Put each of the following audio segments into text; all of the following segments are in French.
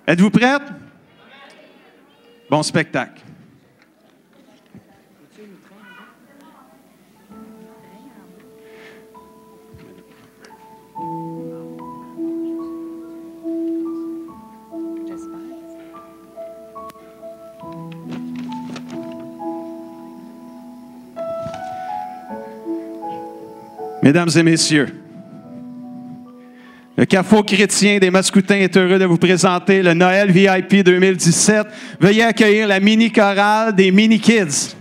Êtes-vous prêtes? Bon spectacle. Mesdames et messieurs, le Carrefour chrétien des Mascoutins est heureux de vous présenter le Noël VIP 2017. Veuillez accueillir la mini-chorale des Mini-Kids.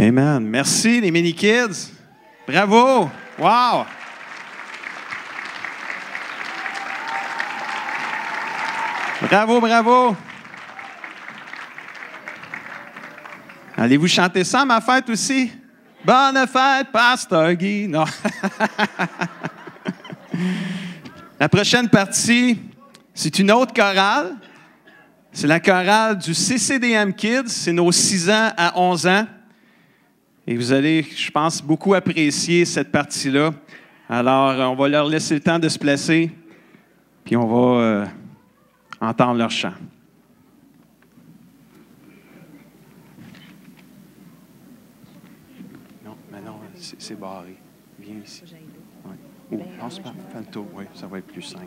Amen. Merci, les mini-kids. Bravo. Wow. Bravo, bravo. Allez-vous chanter ça à ma fête aussi? Bonne fête, Pasteur Guy. Non. La prochaine partie, c'est une autre chorale. C'est la chorale du CCDM Kids. C'est nos 6 ans à 11 ans. Et vous allez, je pense, beaucoup apprécier cette partie-là. Alors, on va leur laisser le temps de se placer, puis on va entendre leur chant. Non, mais non, c'est barré. Viens ici. Ouais. Oh, passe par fais le tour. Oui, ça va être plus simple.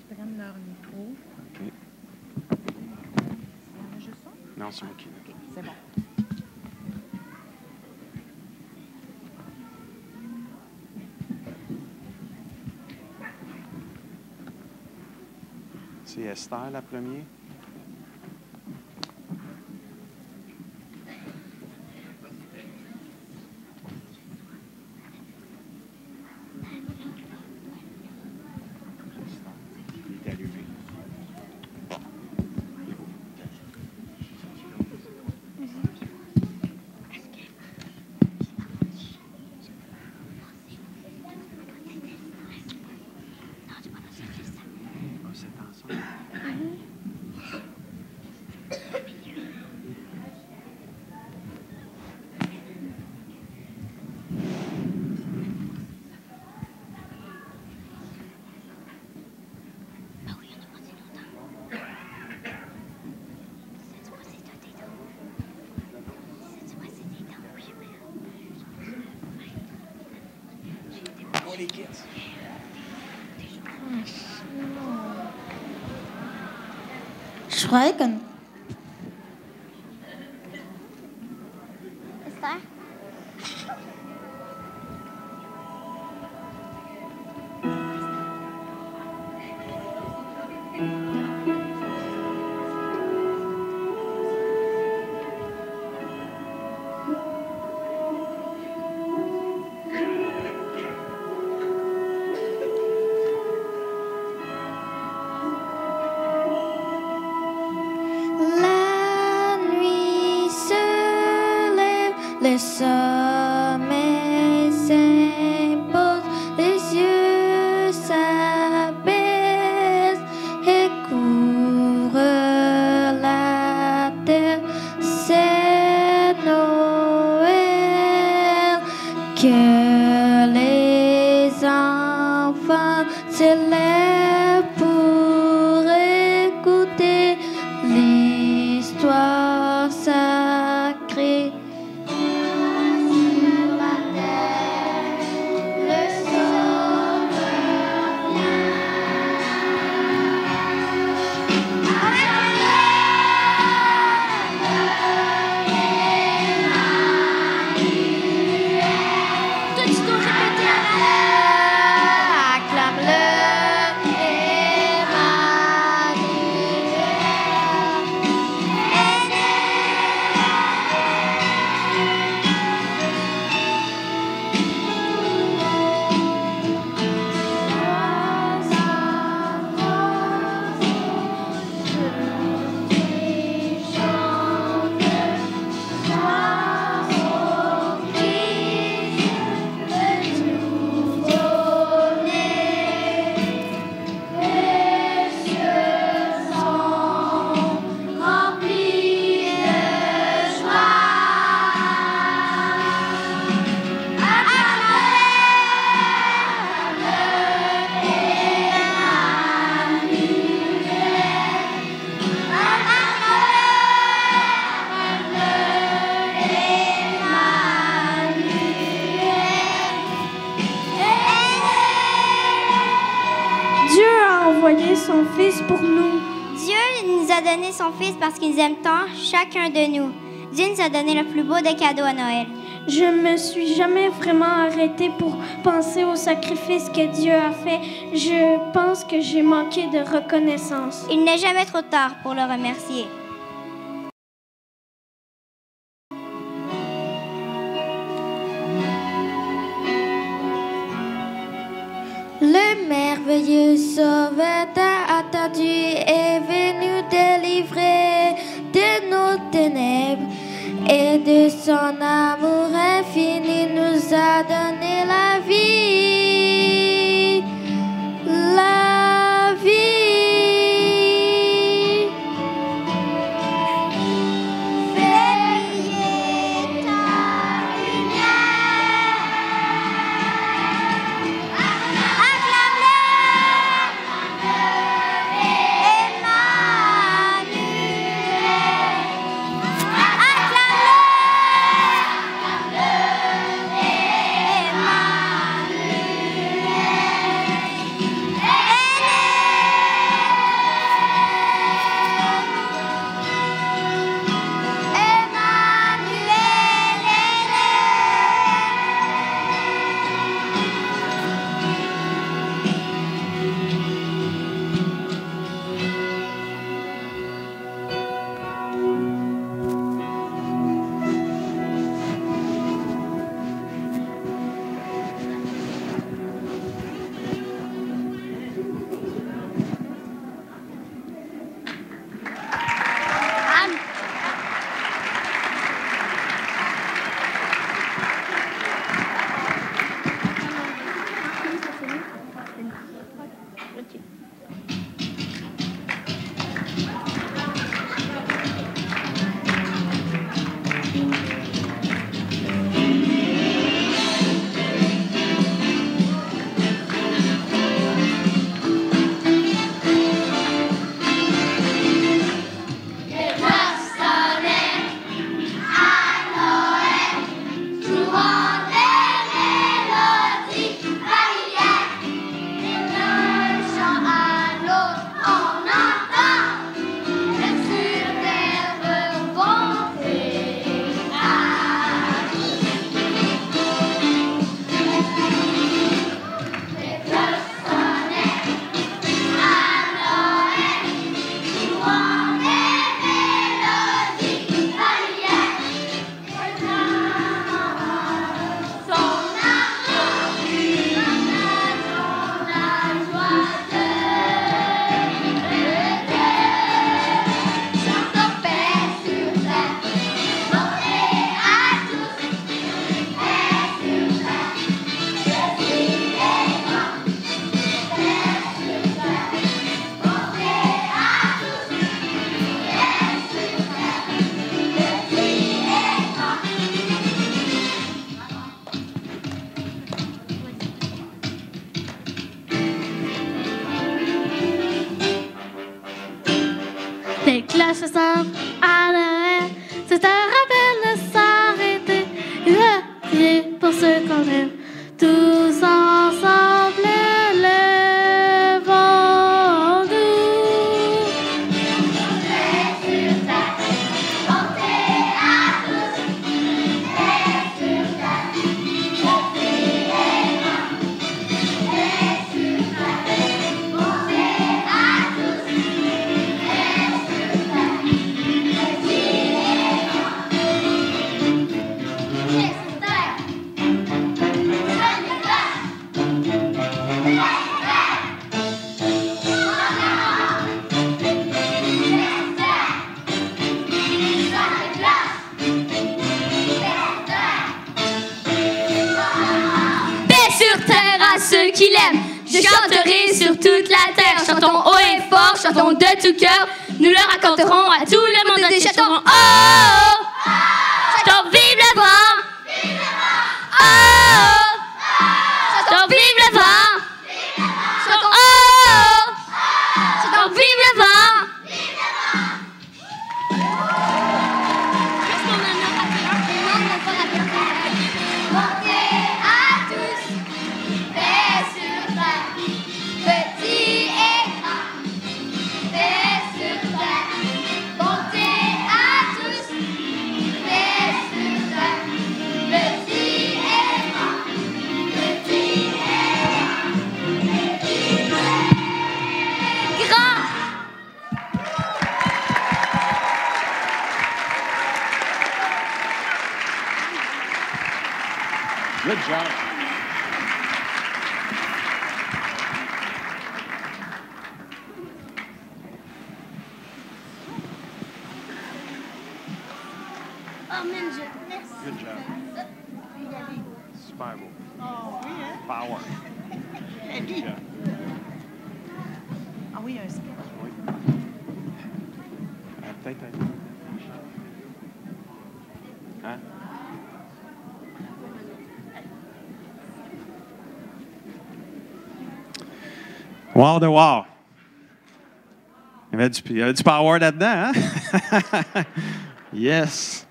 Je prenne leur micro. OK. Il y en a juste un? Non, c'est moi qui l'ai. OK, c'est bon. C'est Esther, la première. Il est allumé. C'est ensemble. Les kids. Je croyais que... Esther? La nuit se lève, le sommeil s'impose, les yeux s'abaissent et couvrent la terre. C'est Noël que les enfants célèbrent pour écouter l'histoire sacrée. Sur la terre, le sauveur vient. Tout du tout répété en acclame-le, Dieu a envoyé son Fils pour nous. Dieu nous a donné son Fils parce qu'il nous aime tant, chacun de nous. Dieu nous a donné le plus beau des cadeaux à Noël. Je me suis jamais vraiment arrêtée pour penser au sacrifice que Dieu a fait. Je pense que j'ai manqué de reconnaissance. Il n'est jamais trop tard pour le remercier. Le merveilleux Sauveur attendu est venu délivrer de nos ténèbres et de son amour infini nous a donné la vie. La vie. Fais briller ta lumière. Acclame-le, Emmanuel. Les cloches sontent à Noël, c'est un rappel de s'arrêter et de prier pour ceux qu'on aime. Tous ensemble, levons-nous. Ceux qui l'aiment, je chanterai sur toute la terre. Chantons haut et fort, chantons de tout cœur. Nous le raconterons à tout le monde entier. Chantons oh, oh, chantons vive le vent. Oh, chantons vive le vent. Chantons oh, chantons vive le vent. Good job. Good job. Super beau. Oh, oui, hein? Power. Good job. Ah oui, un sketch. Oui. Peut-être. Hein? Wow de wow. Il y avait du power là-dedans, hein? Yes.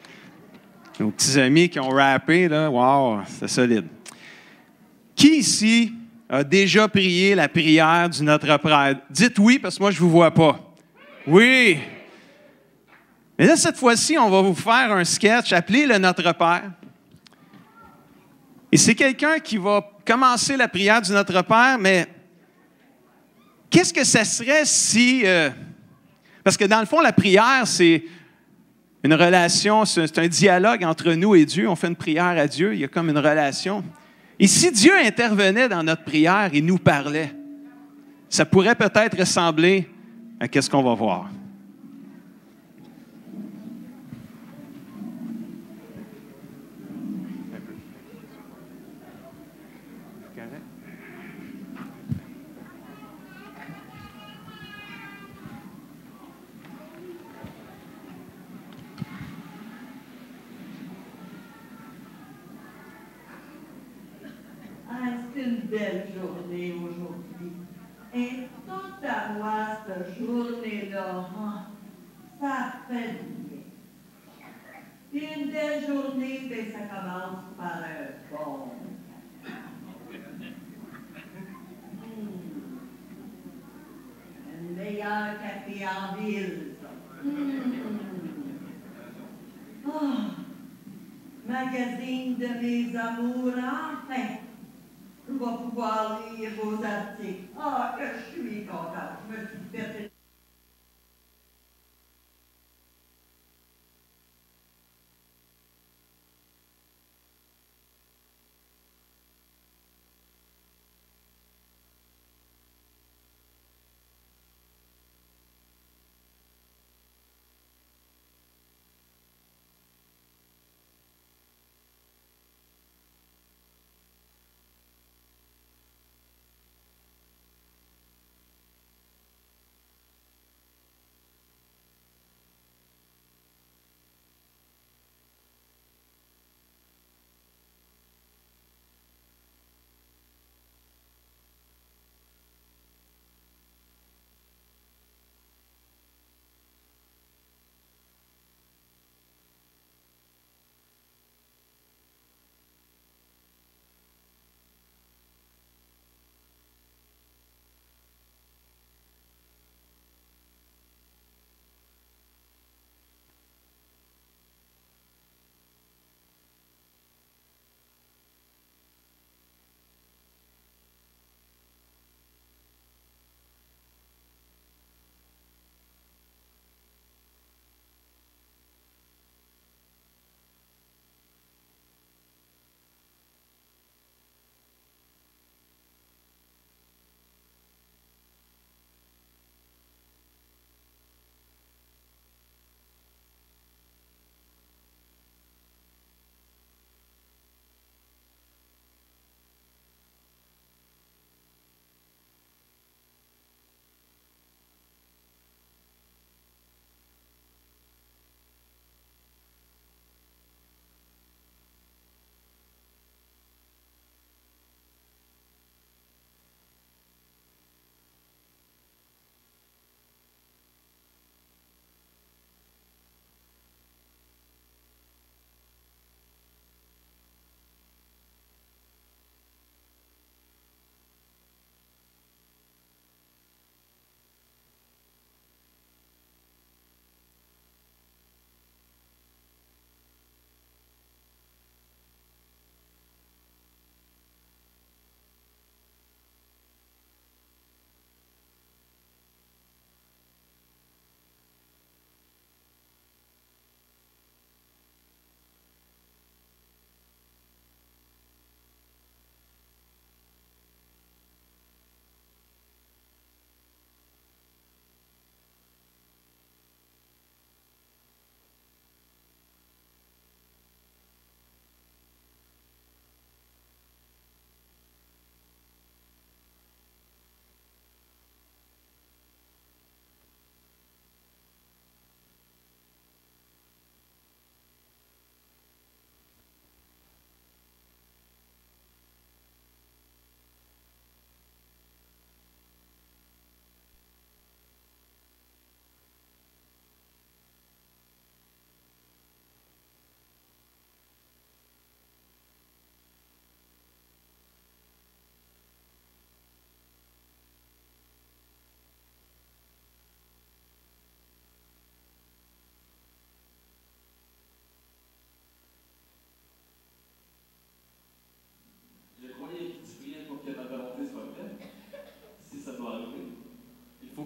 Nos petits amis qui ont rappé, là, wow, c'est solide. Qui ici a déjà prié la prière du Notre Père? Dites oui, parce que moi, je ne vous vois pas. Oui. Mais là, cette fois-ci, on va vous faire un sketch appelé le Notre Père. Et c'est quelqu'un qui va commencer la prière du Notre Père, mais qu'est-ce que ça serait si... parce que dans le fond, la prière, c'est une relation, c'est un dialogue entre nous et Dieu. On fait une prière à Dieu, il y a comme une relation. Et si Dieu intervenait dans notre prière et nous parlait, ça pourrait peut-être ressembler à ce qu'on va voir. C'est une belle journée aujourd'hui. Et toute à moi, cette journée-là, hein, ça fait du bien. Une belle journée, ben, ça commence par un bon. Un meilleur café en ville, ça. Oh, magazine de mes amours, enfin. Je vais pouvoir lire vos articles. Ah, que je suis contente. Je me suis fait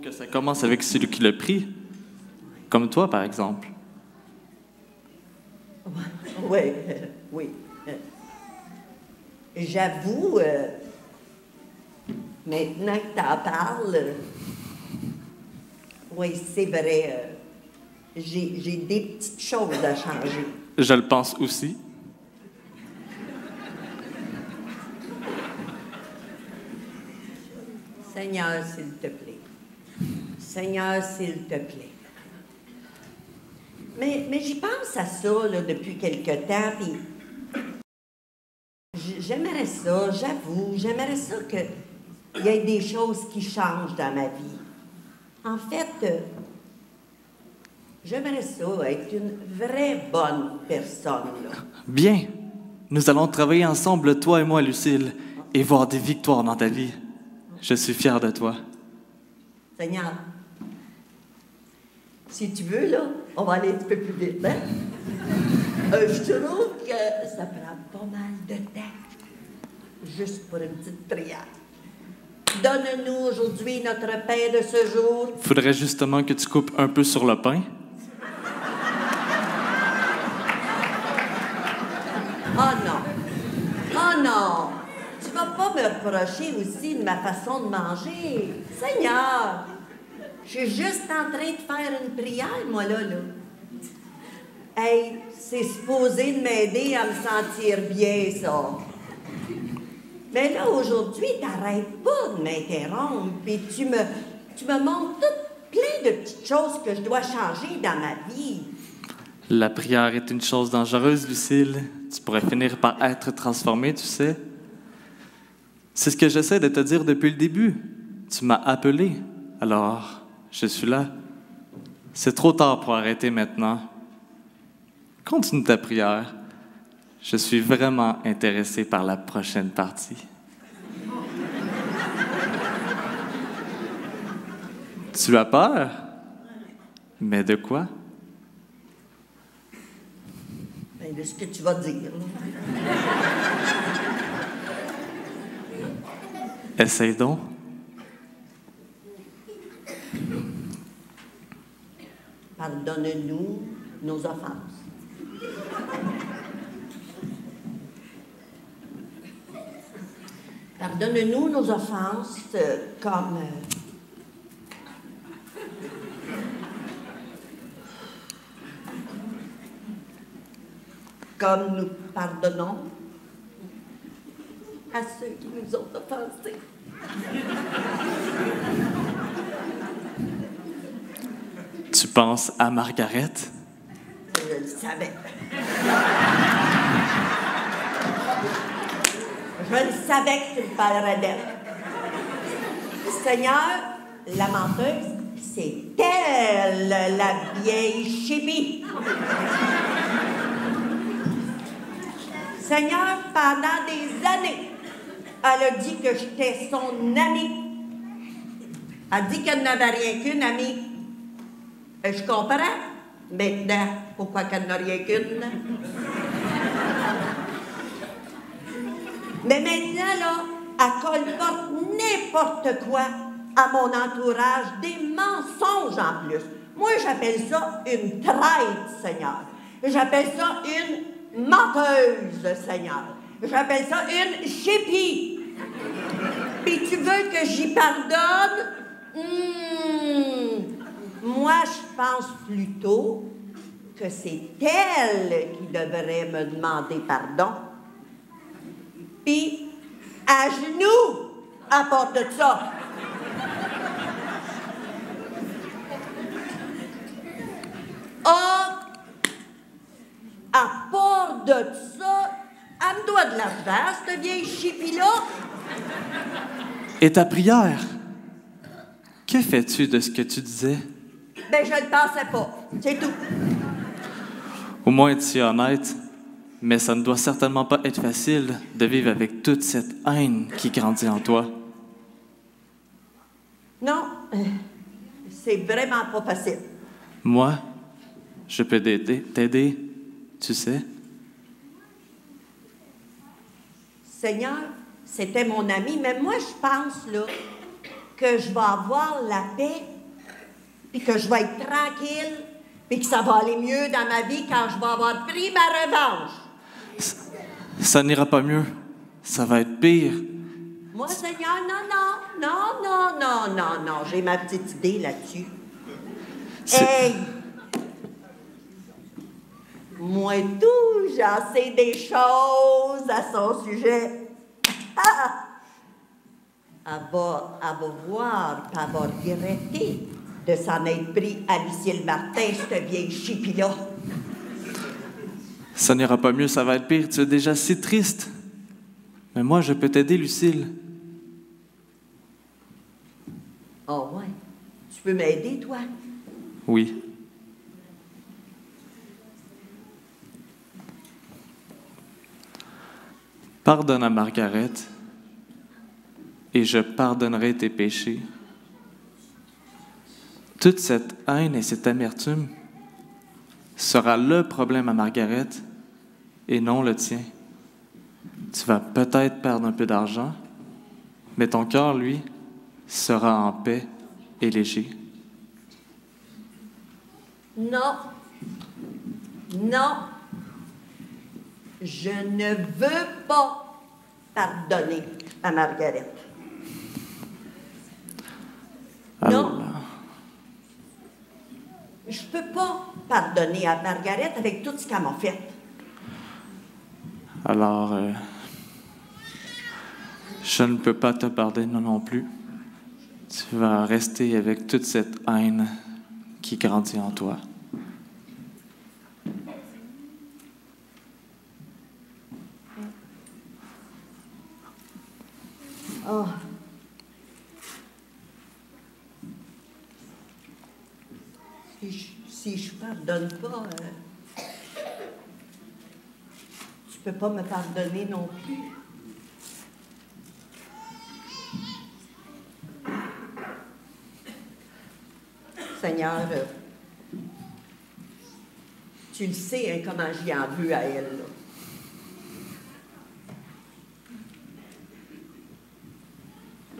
que ça commence avec celui qui l'a pris. Comme toi, par exemple. Oui, oui. J'avoue, maintenant que tu en parles, oui, c'est vrai, j'ai des petites choses à changer. Je le pense aussi. Seigneur, s'il te plaît. Seigneur, s'il te plaît. Mais j'y pense à ça là, depuis quelque temps, puis j'aimerais ça, j'avoue, j'aimerais ça qu'il y ait des choses qui changent dans ma vie. En fait, j'aimerais ça être une vraie bonne personne. Là. Bien. Nous allons travailler ensemble, toi et moi, Lucille, et voir des victoires dans ta vie. Je suis fier de toi. Seigneur, si tu veux, là, on va aller un petit peu plus vite, hein? Je trouve que ça prend pas mal de temps, juste pour une petite prière. Donne-nous aujourd'hui notre pain de ce jour. Faudrait justement que tu coupes un peu sur le pain. Oh non! Oh non! Tu vas pas me reprocher aussi de ma façon de manger. Seigneur! Je suis juste en train de faire une prière, moi, là. Hey, c'est supposé de m'aider à me sentir bien, ça. Mais là, aujourd'hui, t'arrêtes pas de m'interrompre, puis tu me montres plein de petites choses que je dois changer dans ma vie. La prière est une chose dangereuse, Lucille. Tu pourrais finir par être transformée, tu sais. C'est ce que j'essaie de te dire depuis le début. Tu m'as appelé, alors je suis là. C'est trop tard pour arrêter maintenant. Continue ta prière. Je suis vraiment intéressé par la prochaine partie. Tu as peur? Mais de quoi? Ben, de ce que tu vas dire. Essaye donc. Pardonne-nous nos offenses. Pardonne-nous nos offenses comme nous pardonnons à ceux qui nous ont offensés. Tu penses à Margaret? Je le savais. Je le savais que tu me parlerais d'elle. Seigneur, la menteuse, c'est elle, la vieille chipie. Seigneur, pendant des années, elle a dit que j'étais son amie. Elle a dit qu'elle n'avait rien qu'une amie. Et je comprends maintenant pourquoi qu'elle n'a rien qu'une. Mais maintenant, là, elle colporte n'importe quoi à mon entourage, des mensonges en plus. Moi, j'appelle ça une traite, Seigneur. J'appelle ça une menteuse, Seigneur. J'appelle ça une chipie. Puis tu veux que j'y pardonne? Moi, je pense plutôt que c'est elle qui devrait me demander pardon. Puis, à genoux, à part de ça. Ah, à part de ça, elle me doit de l'argent, cette vieille chipie-là. Et ta prière? Que fais-tu de ce que tu disais? Ben, je le pensais pas. C'est tout. Au moins, tu es honnête. Mais ça ne doit certainement pas être facile de vivre avec toute cette haine qui grandit en toi. Non, c'est vraiment pas facile. Moi, je peux t'aider, tu sais. Seigneur, c'était mon ami, mais moi, je pense, là, que je vais avoir la paix puis que je vais être tranquille, puis que ça va aller mieux dans ma vie quand je vais avoir pris ma revanche. Ça n'ira pas mieux. Ça va être pire. Moi, Seigneur, non, j'ai ma petite idée là-dessus. Hey! Moi, tout, j'en sais des choses à son sujet. Elle va voir, puis elle va regretter de s'en être pris à Lucille Martin, cette vieille chipie-là. Ça n'ira pas mieux, ça va être pire. Tu es déjà si triste. Mais moi, je peux t'aider, Lucille. Oh ouais? Tu peux m'aider, toi? Oui. Pardonne à Margaret, et je pardonnerai tes péchés. Toute cette haine et cette amertume sera le problème à Margaret et non le tien. Tu vas peut-être perdre un peu d'argent, mais ton cœur, lui, sera en paix et léger. Non. Je ne veux pas pardonner à Margaret. Alors, non. Je peux pas pardonner à Margaret avec tout ce qu'elle m'a fait. Alors, je ne peux pas te pardonner non plus. Tu vas rester avec toute cette haine qui grandit en toi. Oh. Si je pardonne pas, tu peux pas me pardonner non plus. Seigneur, tu le sais hein, comment j'y en veux à elle, là.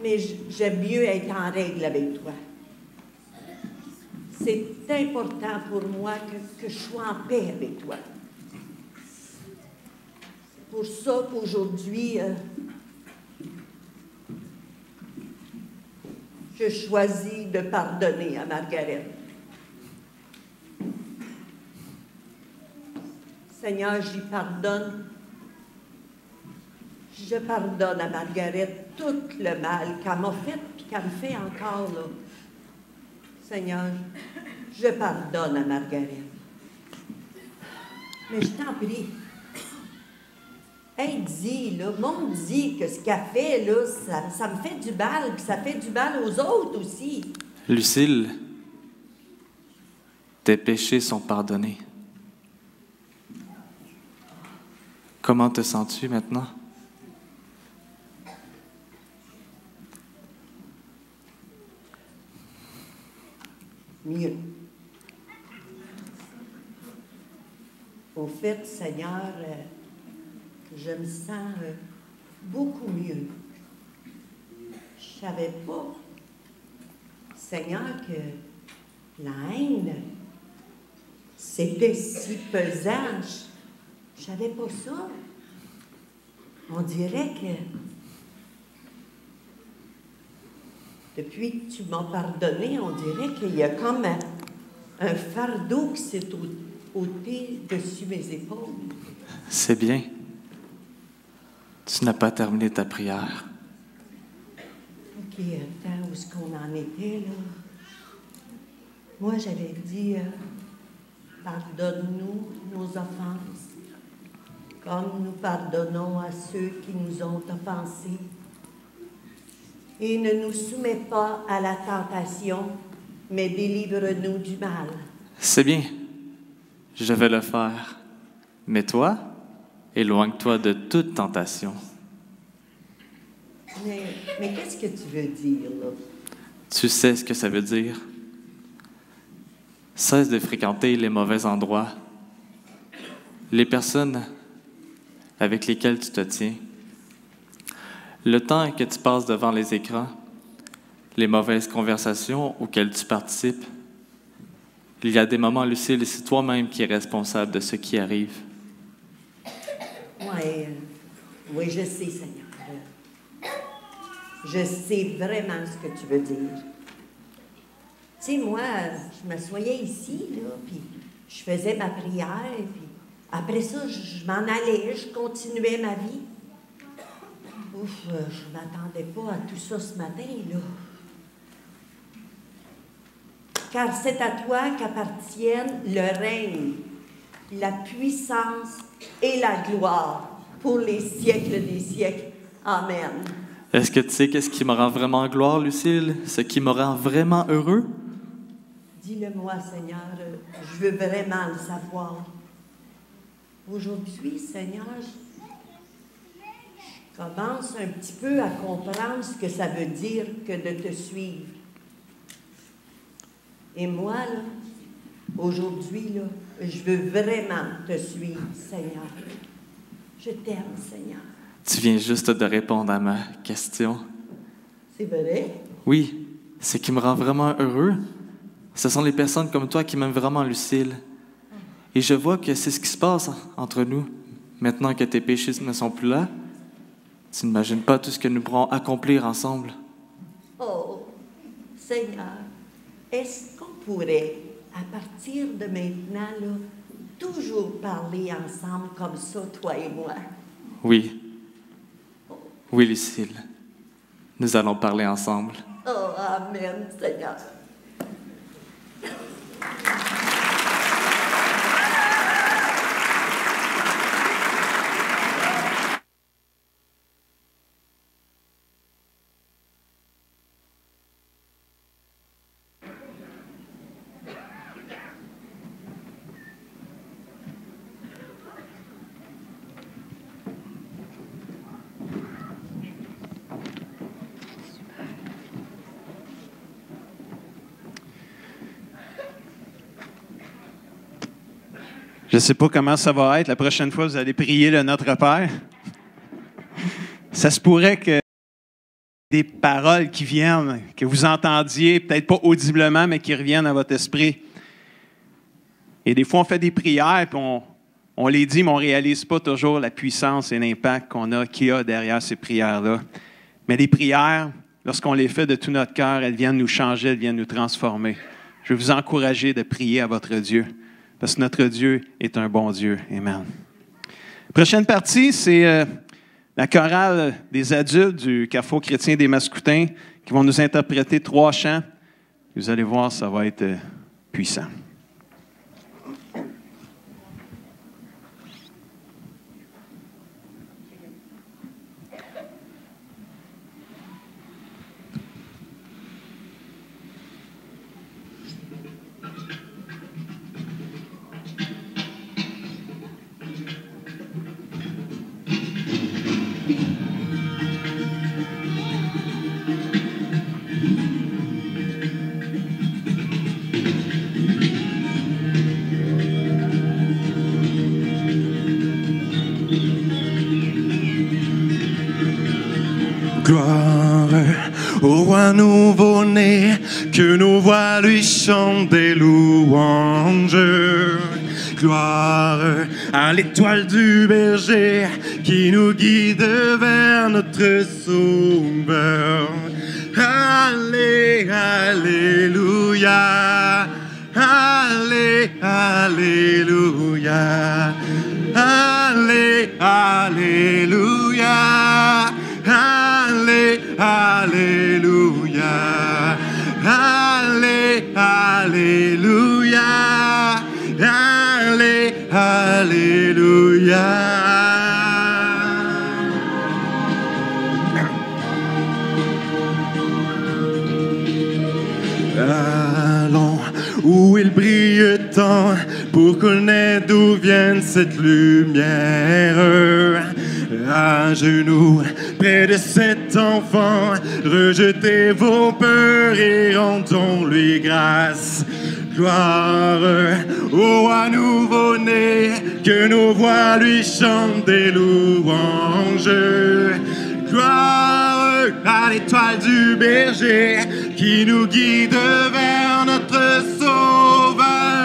Mais j'aime mieux être en règle avec toi. C'est important pour moi que je sois en paix avec toi. C'est pour ça qu'aujourd'hui, je choisis de pardonner à Margaret. Seigneur, j'y pardonne. Je pardonne à Margaret tout le mal qu'elle m'a fait et qu'elle me fait encore, là. Seigneur, je pardonne à Margaret. Mais je t'en prie, hey, dis, là, monde dit que ce qu'elle fait, là, ça me fait du mal, puis ça fait du mal aux autres aussi. Lucille, tes péchés sont pardonnés. Comment te sens-tu maintenant? Mieux. Au fait, Seigneur, je me sens beaucoup mieux. Je ne savais pas, Seigneur, que la haine, c'était si pesant. Je ne savais pas ça. On dirait que depuis que tu m'as pardonné, on dirait qu'il y a comme un fardeau qui s'est ôté dessus mes épaules. C'est bien. Tu n'as pas terminé ta prière. OK, attends, où est-ce qu'on en était, là? Moi, j'avais dit, pardonne-nous nos offenses, comme nous pardonnons à ceux qui nous ont offensés. Et ne nous soumets pas à la tentation, mais délivre-nous du mal. C'est bien. Je vais le faire. Mais toi, éloigne-toi de toute tentation. Mais qu'est-ce que tu veux dire, là? Tu sais ce que ça veut dire. Cesse de fréquenter les mauvais endroits, les personnes avec lesquelles tu te tiens. Le temps que tu passes devant les écrans, les mauvaises conversations auxquelles tu participes, Il y a des moments, Lucille, c'est toi-même qui es responsable de ce qui arrive. Oui, je sais, Seigneur. Je sais vraiment ce que tu veux dire. Tu sais, moi, je m'assoyais ici, là, puis je faisais ma prière, puis après ça, je m'en allais, je continuais ma vie. Ouf, je ne m'attendais pas à tout ça ce matin, là. Car c'est à toi qu'appartiennent le règne, la puissance et la gloire pour les siècles des siècles. Amen. Est-ce que tu sais qu'est-ce qui me rend vraiment gloire, Lucille? Ce qui me rend vraiment heureux? Dis-le-moi, Seigneur, je veux vraiment le savoir. Aujourd'hui, Seigneur, je commence un petit peu à comprendre ce que ça veut dire que de te suivre. Et moi, là, aujourd'hui, là, je veux vraiment te suivre, Seigneur. Je t'aime, Seigneur. Tu viens juste de répondre à ma question. C'est vrai? Oui, ce qui me rend vraiment heureux, ce sont les personnes comme toi qui m'aiment vraiment, Lucille. Et je vois que c'est ce qui se passe entre nous. Maintenant que tes péchés ne sont plus là, tu n'imagines pas tout ce que nous pourrons accomplir ensemble. Oh, Seigneur, est-ce qu'on pourrait, à partir de maintenant, là, toujours parler ensemble comme ça, toi et moi? Oui. Oui, Lucille. Nous allons parler ensemble. Oh, amen, Seigneur. Je ne sais pas comment ça va être. La prochaine fois, vous allez prier le Notre Père. Ça se pourrait que des paroles qui viennent, que vous entendiez, peut-être pas audiblement, mais qui reviennent à votre esprit. Et des fois, on fait des prières, puis on les dit, mais on ne réalise pas toujours la puissance et l'impact qu'il y a derrière ces prières-là. Mais les prières, lorsqu'on les fait de tout notre cœur, elles viennent nous changer, elles viennent nous transformer. Je vais vous encourager de prier à votre Dieu. Parce que notre Dieu est un bon Dieu. Amen. Prochaine partie, c'est la chorale des adultes du Carrefour chrétien des Mascoutins qui vont nous interpréter 3 chants. Vous allez voir, ça va être puissant. Gloire au roi nouveau-né, que nos voix lui chantent des louanges. Gloire à l'étoile du berger, qui nous guide vers notre sauveur. Allé, alléluia, allé, alléluia, allé, alléluia. Allé, alléluia, allé, alléluia, allé, alléluia. Allons où il brille tant pour qu'on ait d'où vient cette lumière. À genoux, près de cet enfant, rejetez vos peurs et rendons-lui grâce. Gloire au roi nouveau-né, que nos voix lui chantent des louanges. Gloire à l'étoile du berger, qui nous guide vers notre sauveur.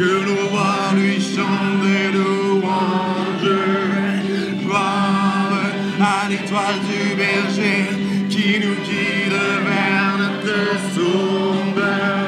que nos voix lui chantent des louanges. Gloire à l'étoile du berger qui nous guide vers notre sauveur.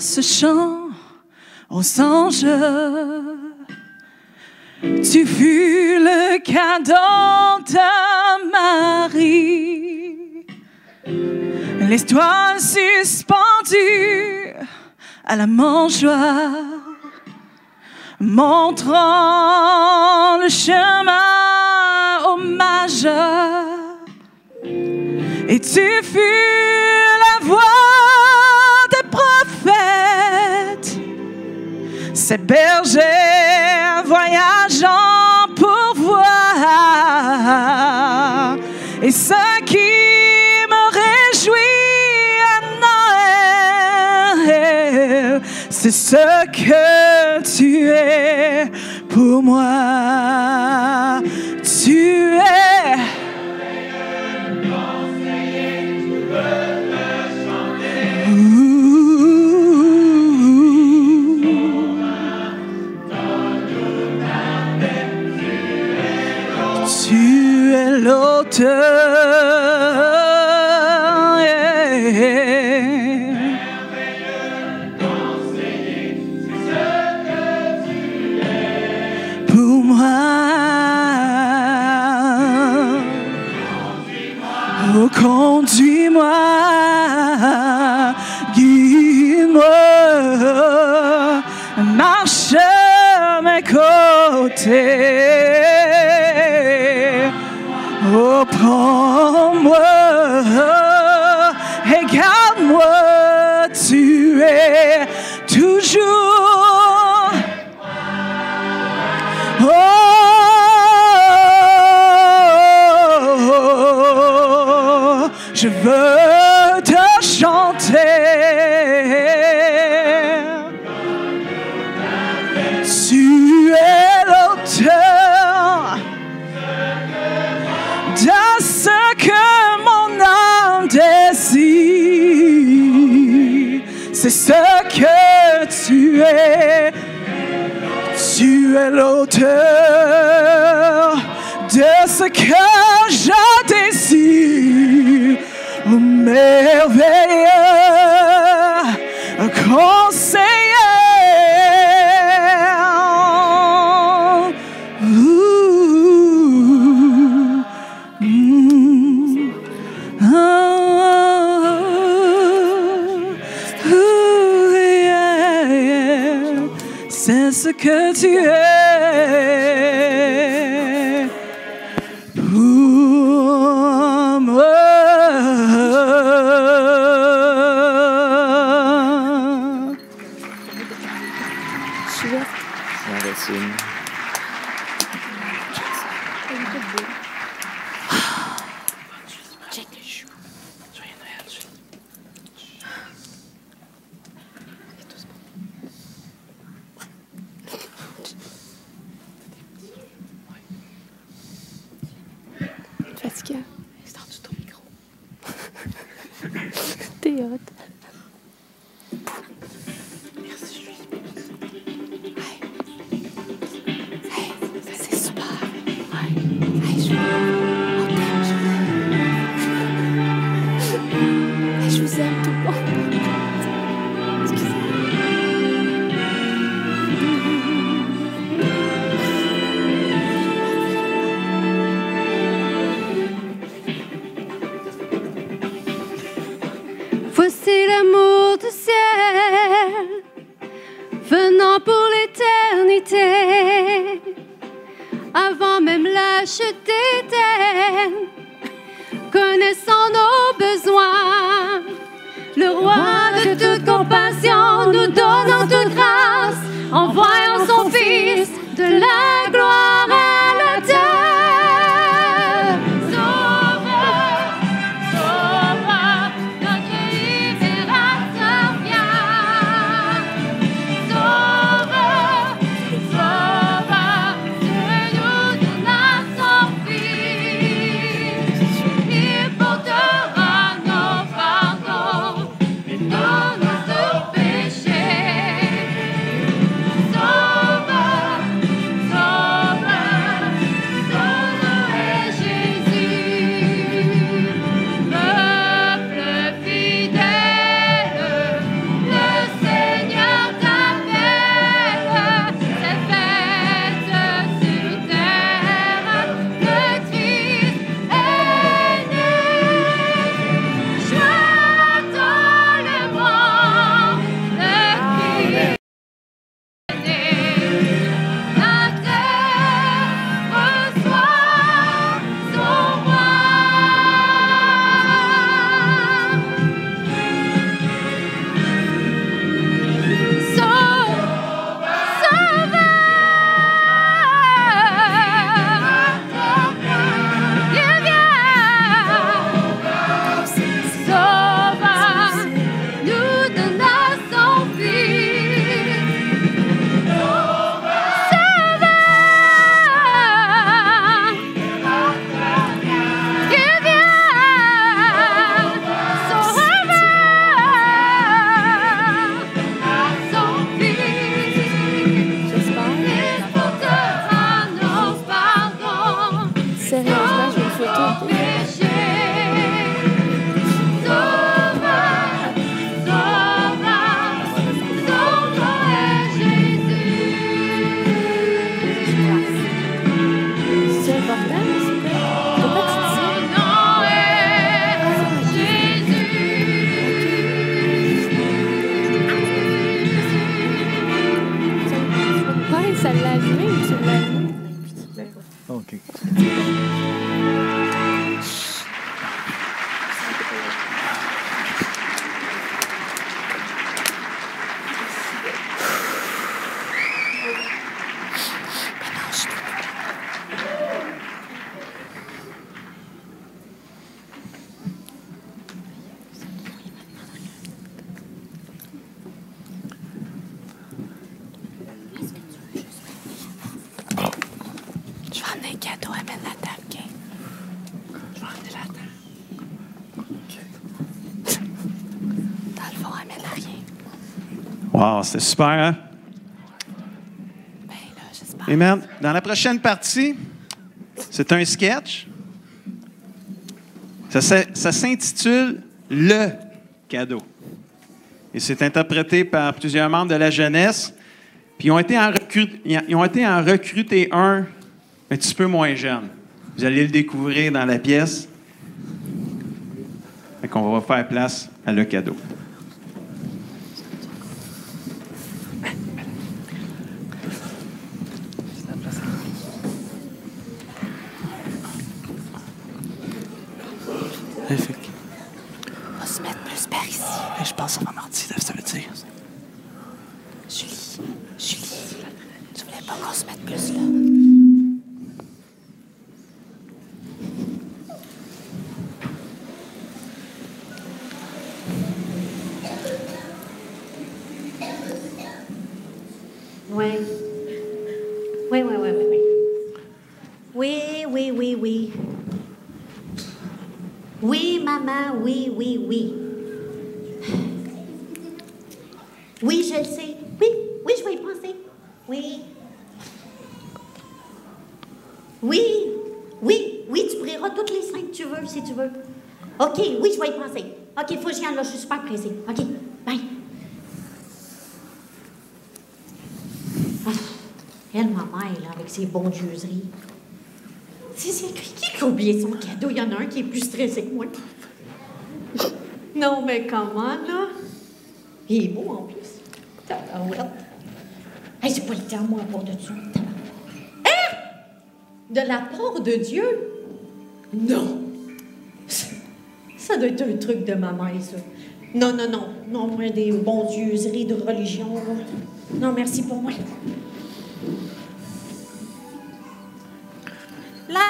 Ce chant aux anges, tu fus le cadeau de Marie, l'étoile suspendue à la mangeoire, montrant le chemin aux mages, et tu fus la voix ces bergers voyageant pour voir, et ce qui me réjouit à Noël, c'est ce que tu es pour moi. Tu es l'auteur, merveilleux conseiller, c'est ce que tu es pour moi. Oh, conduis-moi, guide-moi, marche mes côtés. beauté. Oh, prends-moi et garde-moi, tu es toujours. Oh, je veux te chanter. Tu es l'auteur de ce que mon âme désire. C'est ce que tu es. Tu es l'auteur de ce que je désire. Oh, merveilleux conseiller. C'est ce que tu es pour moi. Fatiguant. C'est en dessous de ton micro. T'es hot. Merci, Julie. Hey, c'est super. Ouais. Hey, Julie. On t'aime, Julie. Hey, je vous aime tout le monde. Voici l'amour du ciel, venant pour l'éternité, avant même la chute d'Éden, connaissant nos besoins. Le roi de toute compassion nous donnant toute grâce, envoyant son Fils de la gloire à la terre. OK. Je vais emmener un cadeau, amène la table, OK? Je vais emmener la table. OK. Dans le fond, amène à rien. Wow, c'était super, hein? Ben là, j'espère. Amen. Dans la prochaine partie, c'est un sketch. Ça s'intitule « Le cadeau ». Et c'est interprété par plusieurs membres de la jeunesse. Puis ils ont été en recruter un petit peu moins jeune. Vous allez le découvrir dans la pièce. Fait qu'on va faire place à Le cadeau. On va se mettre plus par ici. Et je pense qu'on va mardi, ça veut dire. Julie, tu voulais pas qu'on se mette plus là? Oui. Oui. Oui, maman, oui. Oui, je le sais. Oui, je vais y penser. Oui, tu prieras toutes les cinq que tu veux, si tu veux. OK, oui, je vais y penser. OK, faut que j'y aille, là, je suis super pressée. OK, bye. Elle, ma mère, là, avec ses bondieuseries. C'est qui a oublié son cadeau? Il y en a un qui est plus stressé que moi. Non, mais comment, là? Il est beau, en plus. Tabarouette. Hey, c'est pas le temps, moi, à part de ça. Hein? De la part de Dieu? Non. Ça doit être un truc de ma mère, ça. Non. Non, moi, des bondieuseries de religion, là. Non, merci pour moi. La.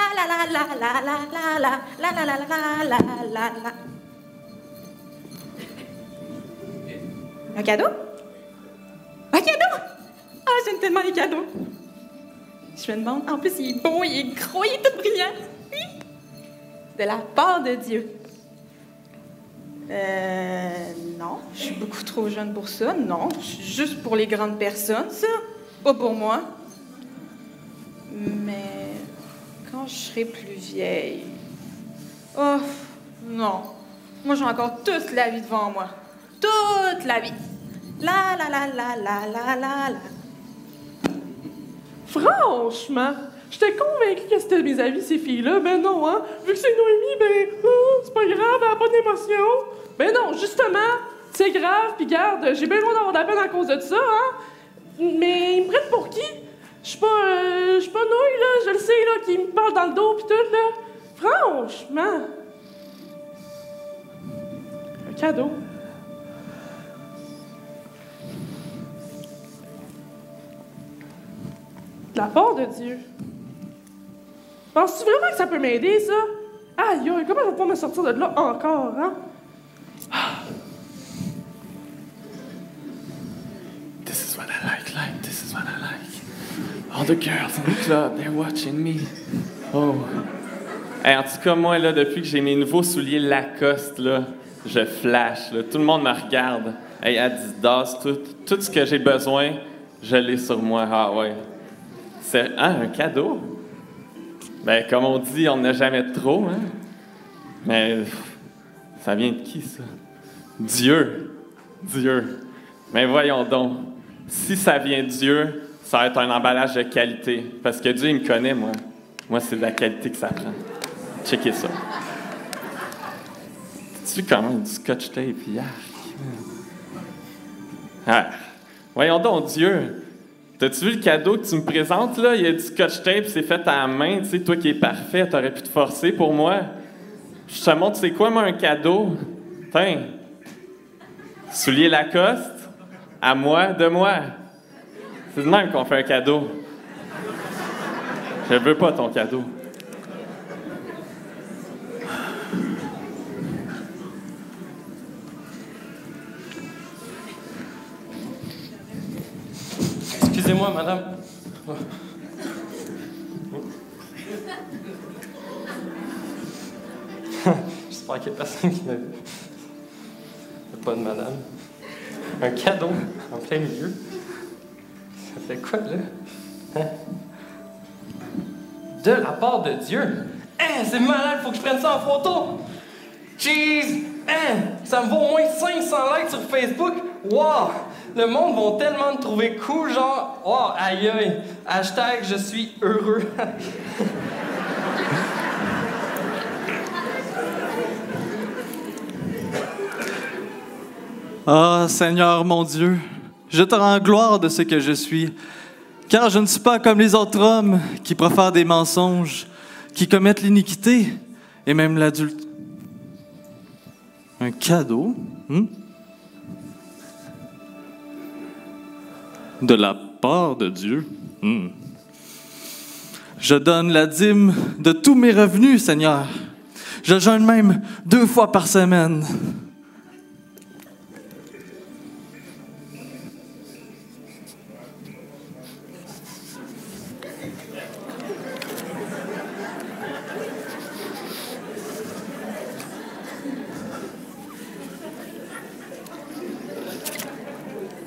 Un cadeau? Un cadeau? Ah, j'aime tellement les cadeaux. Je me demande, en plus, il est beau, il est gros, il est tout brillant. Oui. De la part de Dieu. Non, je suis beaucoup trop jeune pour ça. Non, juste pour les grandes personnes, ça. Pas pour moi. Mais quand je serai plus vieille... Oh, non. Moi, j'ai encore toute la vie devant moi. Toute la vie. La. Franchement, j'étais convaincue que c'était mes amis, ces filles-là. Ben non, hein. Vu que c'est Noémie, c'est pas grave, elle a pas d'émotion. Ben non, justement, c'est grave, pis garde, j'ai bien le droit d'avoir de la peine à cause de ça, hein. Mais ils me prennent pour qui? Je suis pas nouille, là, je le sais, là, qui me parle dans le dos pis tout, là. Franchement. Un cadeau. De la part de Dieu. Penses-tu vraiment que ça peut m'aider, ça? Aïe, comment je vais pouvoir me sortir de là encore, hein? This is what I like, this is what I like. All the girls in the club, they're watching me. Oh. Hey, en tout cas, moi, là, depuis que j'ai mes nouveaux souliers Lacoste, là, je flash, là. Tout le monde me regarde. Hey, Adidas, tout ce que j'ai besoin, je l'ai sur moi. Ah ouais. C'est un cadeau? Ben, comme on dit, on n'a jamais de trop, hein? Mais ça vient de qui, ça? Dieu. Mais voyons donc. Si ça vient de Dieu, ça va être un emballage de qualité. Parce que Dieu, il me connaît, moi. Moi, c'est de la qualité que ça prend. Checkez ça. Tu quand même du scotch tape hier? Ah. Voyons donc, Dieu. T'as-tu vu le cadeau que tu me présentes, là? Il y a du scotch tape, c'est fait à la main. Tu sais, toi qui es parfait, t'aurais pu te forcer pour moi. Je te montre, c'est quoi, moi, un cadeau? Tiens. Souliers Lacoste, à moi, de moi. C'est de même qu'on fait un cadeau. Je veux pas ton cadeau. Excusez-moi, madame. J'espère qu'il n'y a personne qui l'a vu. Pas de madame. Un cadeau en plein milieu. Ça fait quoi, là? Hein? De la part de Dieu? Hein, c'est malade, faut que je prenne ça en photo! Jeez! Hein, ça me vaut au moins 500 likes sur Facebook! Wow! Le monde va tellement me trouver cool, genre, wow, aïe aïe! Hashtag je suis heureux! Ah, Seigneur mon Dieu, je te rends gloire de ce que je suis, car je ne suis pas comme les autres hommes qui profèrent des mensonges, qui commettent l'iniquité et même l'adulte. Un cadeau? De la part de Dieu? Je donne la dîme de tous mes revenus, Seigneur. Je jeûne même 2 fois par semaine.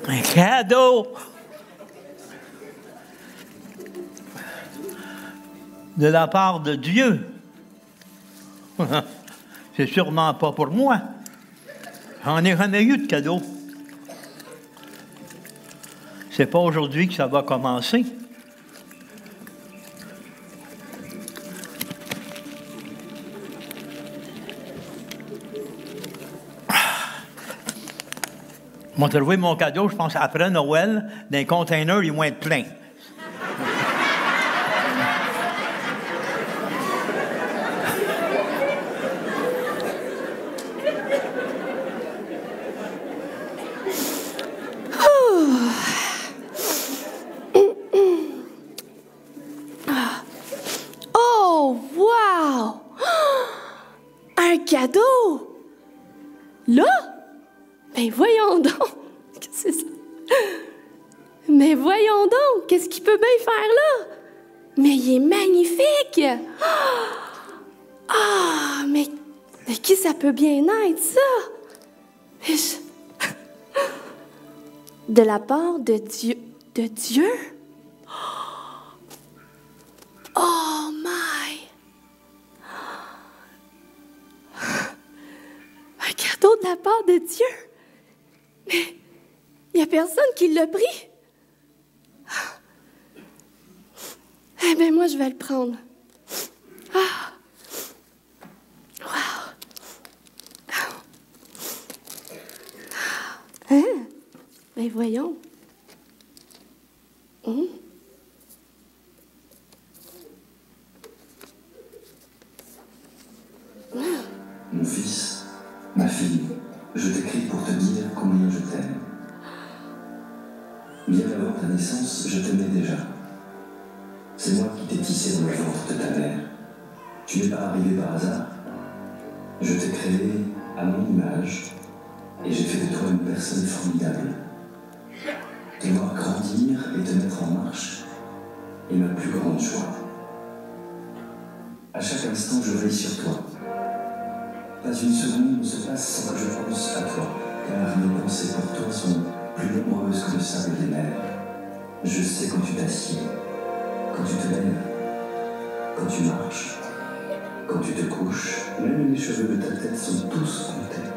Un cadeau de la part de Dieu. C'est sûrement pas pour moi. J'en ai jamais eu de cadeau. C'est pas aujourd'hui que ça va commencer. Moi, trouvé mon cadeau, je pense, après Noël, dans les containers, ils vont être pleins. Oh, wow! Un cadeau! Là? Ben voyons donc! Qu'est-ce que c'est ça? Mais voyons donc! Qu'est-ce qu'il peut bien faire là? Mais il est magnifique! Ah! Mais qui ça peut bien être, ça? De la part de Dieu. De Dieu? Oh my! Un cadeau de la part de Dieu? Mais il n'y a personne qui l'a pris. Eh bien, moi, je vais le prendre. Ah! Wow! Hein? Ben, voyons. Mon fils, ma fille, je t'écris pour te dire combien je t'aime. Bien avant ta naissance, je t'aimais déjà. C'est moi qui t'ai tissé dans le ventre de ta mère. Tu n'es pas arrivé par hasard. Je t'ai créé à mon image et j'ai fait de toi une personne formidable. Te voir grandir et te mettre en marche est ma plus grande joie. À chaque instant, je veille sur toi. Pas une seconde ne se passe sans que je pense à toi, car mes pensées pour toi sont plus nombreuses que le sable des mers. Je sais quand tu t'assieds, quand tu te lèves, quand tu marches, quand tu te couches, même les cheveux de ta tête sont tous comptés.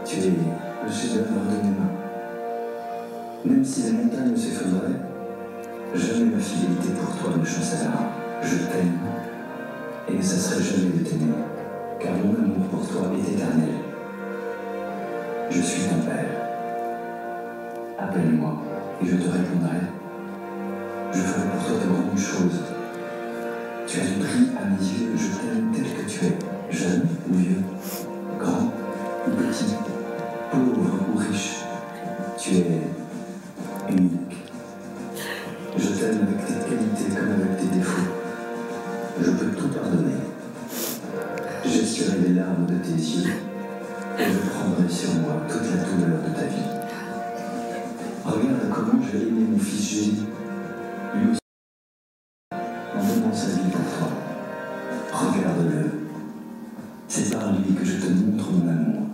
Tu es le chef-d'œuvre de mes mains. Même si les montagnes s'effondreraient, jamais ma fidélité pour toi ne chancellera. Je t'aime et ne cesserai jamais de t'aimer, car mon amour pour toi est éternel. Je suis ton père. Appelle-moi et je te répondrai. Je ferai pour toi de grandes choses. Tu as du prix à mes yeux, je t'aime tel que tu es, jeune ou vieux, grand ou petit, pauvre ou riche. Tu es unique. Je t'aime avec tes qualités comme avec tes défauts. Je peux tout pardonner. J'essuierai les larmes de tes yeux et je prendrai sur moi toute la douleur de ta vie. Regarde comment j'ai aimé mon fils Jésus, lui aussi, en donnant sa vie pour toi. Regarde-le. C'est par lui que je te montre mon amour.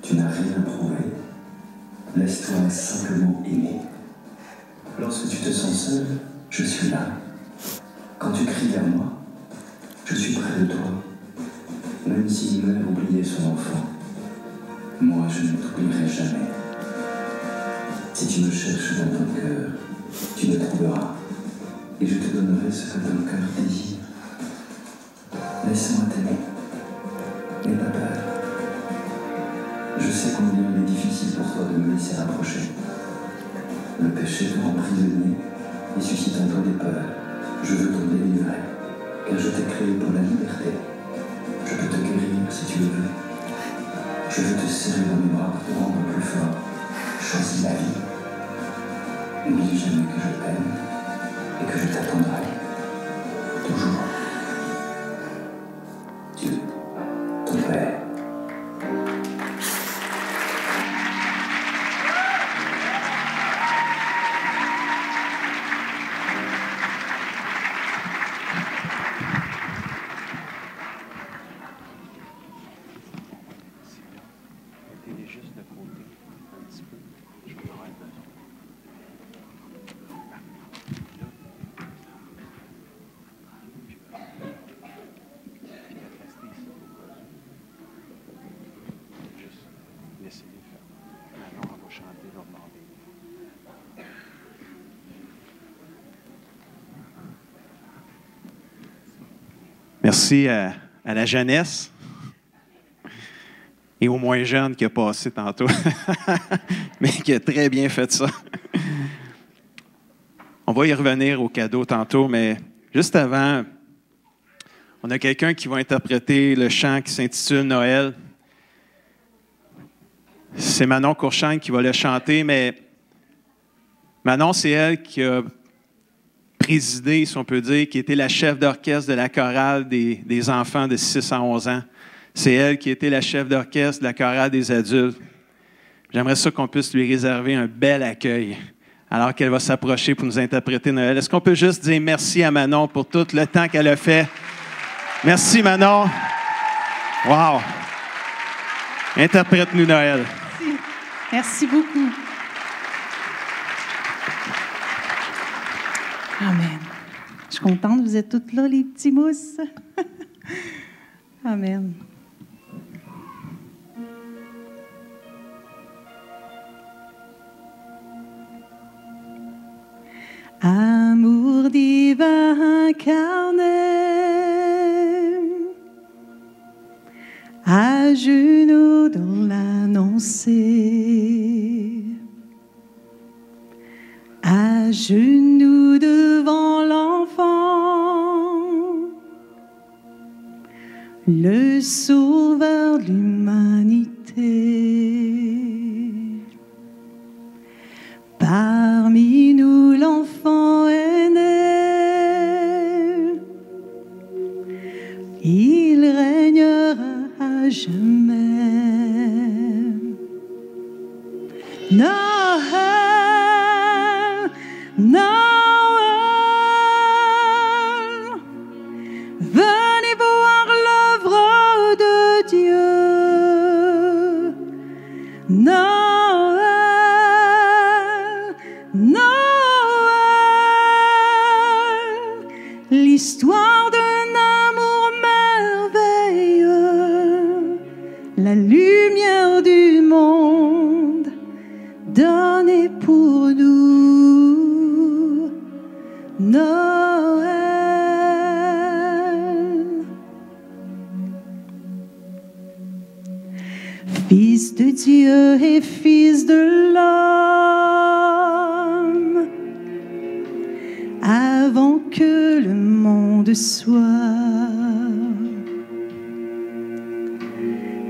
Tu n'as rien prouvé. Laisse-toi simplement aimer. Lorsque tu te sens seul, je suis là. Quand tu cries vers moi, je suis près de toi. Même si une mère oubliait son enfant, moi je ne t'oublierai jamais. Si tu me cherches dans ton cœur, tu me trouveras, et je te donnerai ce que ton cœur désire. Laisse-moi t'aimer, n'aie pas peur. Je sais combien il est difficile pour toi de me laisser approcher. Le péché te rend prisonnier et suscite en toi des peurs. Je veux t'en délivrer, car je t'ai créé pour la liberté. Je peux te guérir si tu le veux. Je veux te serrer dans mes bras pour te rendre plus fort. Choisis la vie. N'oublie jamais que je t'aime et que je t'attendrai. Toujours. Dieu, ton Père. Merci à la jeunesse et au moins jeune qui a passé tantôt, mais qui a très bien fait ça. On va y revenir au cadeau tantôt, mais juste avant, on a quelqu'un qui va interpréter le chant qui s'intitule Noël. C'est Manon Courchane qui va le chanter, mais Manon, c'est elle qui a présidé, si on peut dire, qui était la chef d'orchestre de la chorale des enfants de 6 à 11 ans. C'est elle qui était la chef d'orchestre de la chorale des adultes. J'aimerais ça qu'on puisse lui réserver un bel accueil alors qu'elle va s'approcher pour nous interpréter Noël. Est-ce qu'on peut juste dire merci à Manon pour tout le temps qu'elle a fait? Merci, Manon. Wow! Interprète-nous Noël. Merci. Merci beaucoup. Amen. Je suis contente, vous êtes toutes là, les petits mousses. Amen. Amour divin incarné, à genoux dans l'annoncer, à genoux devant l'enfant, le sauveur de l'humanité. Parmi nous l'enfant est né, il régnera à jamais. Noël, Noël, venez voir l'œuvre de Dieu. Noël, Noël, l'histoire d'un amour merveilleux, la lumière du monde donnée pour nous. Noël. Fils de Dieu et fils de l'homme, de soi.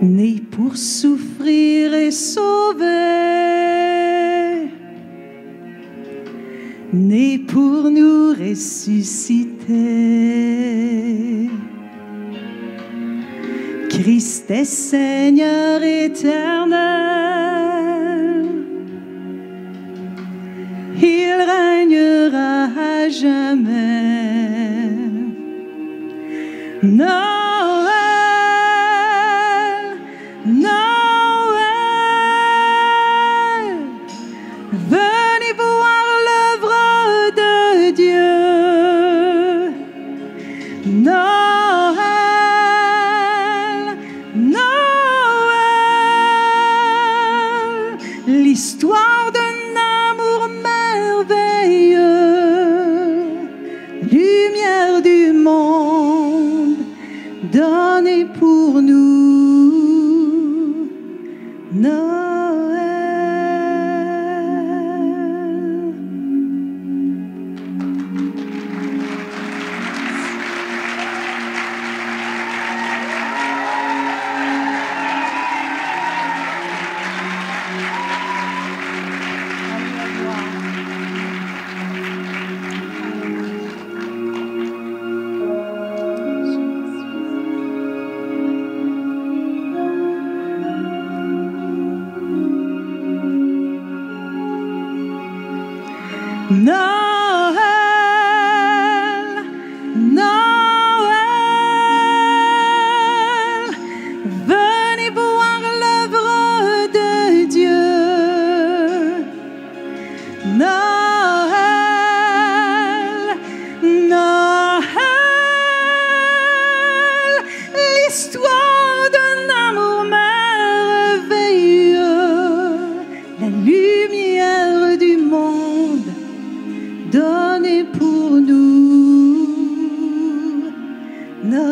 Né pour souffrir et sauver, né pour nous ressusciter. Christ est Seigneur éternel, il règnera à jamais. Noël, Noël, venez voir l'œuvre de Dieu. Noël, Noël, l'histoire d'un amour merveilleux, lumière du monde, donnée pour nous. Noël. Noël, Noël, venez voir l'œuvre de Dieu. Noël, Noël, l'histoire d'un amour merveilleux, la lumière du monde donnée pour nous. Noël.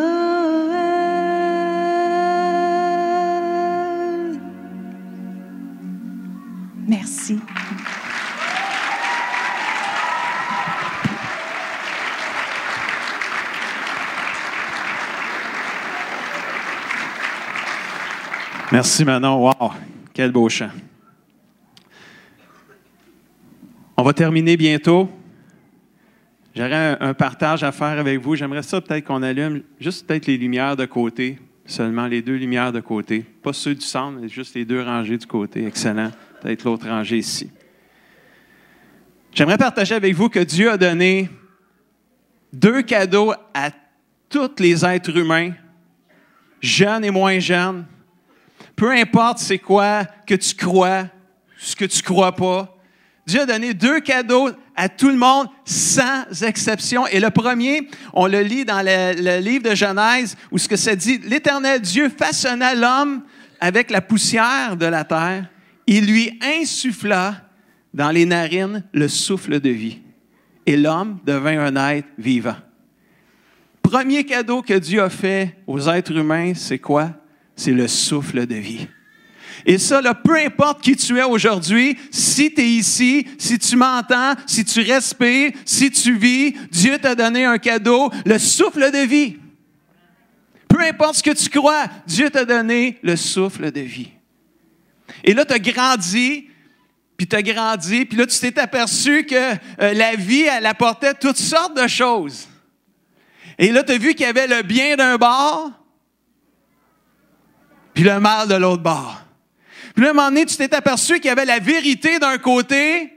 Merci. Merci Manon. Wow, quel beau chant. On va terminer bientôt. J'aurais un partage à faire avec vous. J'aimerais ça peut-être qu'on allume juste peut-être les lumières de côté, seulement les 2 lumières de côté. Pas ceux du centre, mais juste les 2 rangées du côté. Excellent. Peut-être l'autre rangée ici. J'aimerais partager avec vous que Dieu a donné 2 cadeaux à tous les êtres humains, jeunes et moins jeunes. Peu importe c'est quoi que tu crois, ce que tu crois pas. Dieu a donné 2 cadeaux à tout le monde, sans exception. Et le premier, on le lit dans le livre de Genèse, où ce que ça dit, l'Éternel Dieu façonna l'homme avec la poussière de la terre. Il lui insuffla dans les narines le souffle de vie. Et l'homme devint un être vivant. Premier cadeau que Dieu a fait aux êtres humains, c'est quoi? C'est le souffle de vie. Et ça, là, peu importe qui tu es aujourd'hui, si tu es ici, si tu m'entends, si tu respires, si tu vis, Dieu t'a donné un cadeau, le souffle de vie. Peu importe ce que tu crois, Dieu t'a donné le souffle de vie. Et là, tu as grandi, puis là, tu t'es aperçu que la vie, elle apportait toutes sortes de choses. Et là, tu as vu qu'il y avait le bien d'un bord, puis le mal de l'autre bord. Puis là, à un moment donné, tu t'es aperçu qu'il y avait la vérité d'un côté.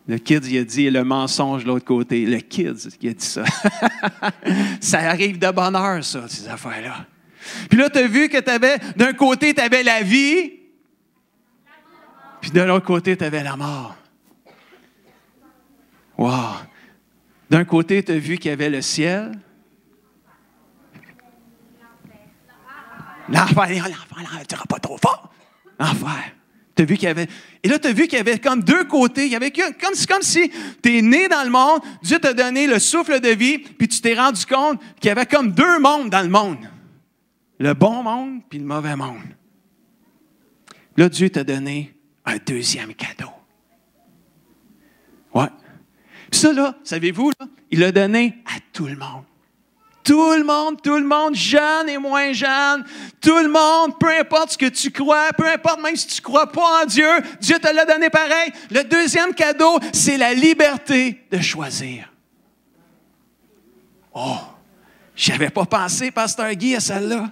Le kid, il a dit le mensonge de l'autre côté. Le kid, il a dit ça. Ça arrive de bonne heure, ça, ces affaires-là. Puis là, tu as vu que d'un côté, tu avais la vie, puis de l'autre côté, tu avais la mort. Wow! D'un côté, tu as vu qu'il y avait le ciel. L'enfer, tu diras pas trop fort. L'enfer. Tu as vu qu'il y avait. Et là, tu as vu qu'il y avait comme 2 côtés. Il y avait comme si tu es né dans le monde, Dieu t'a donné le souffle de vie, puis tu t'es rendu compte qu'il y avait comme 2 mondes dans le monde. Le bon monde, puis le mauvais monde. Là, Dieu t'a donné un 2e cadeau. Ouais. Puis ça, là, savez-vous, là, il l'a donné à tout le monde. Tout le monde, jeune et moins jeune, tout le monde, peu importe ce que tu crois, peu importe même si tu ne crois pas en Dieu, Dieu te l'a donné pareil. Le deuxième cadeau, c'est la liberté de choisir. Oh, je n'avais pas pensé, Pasteur Guy, à celle-là.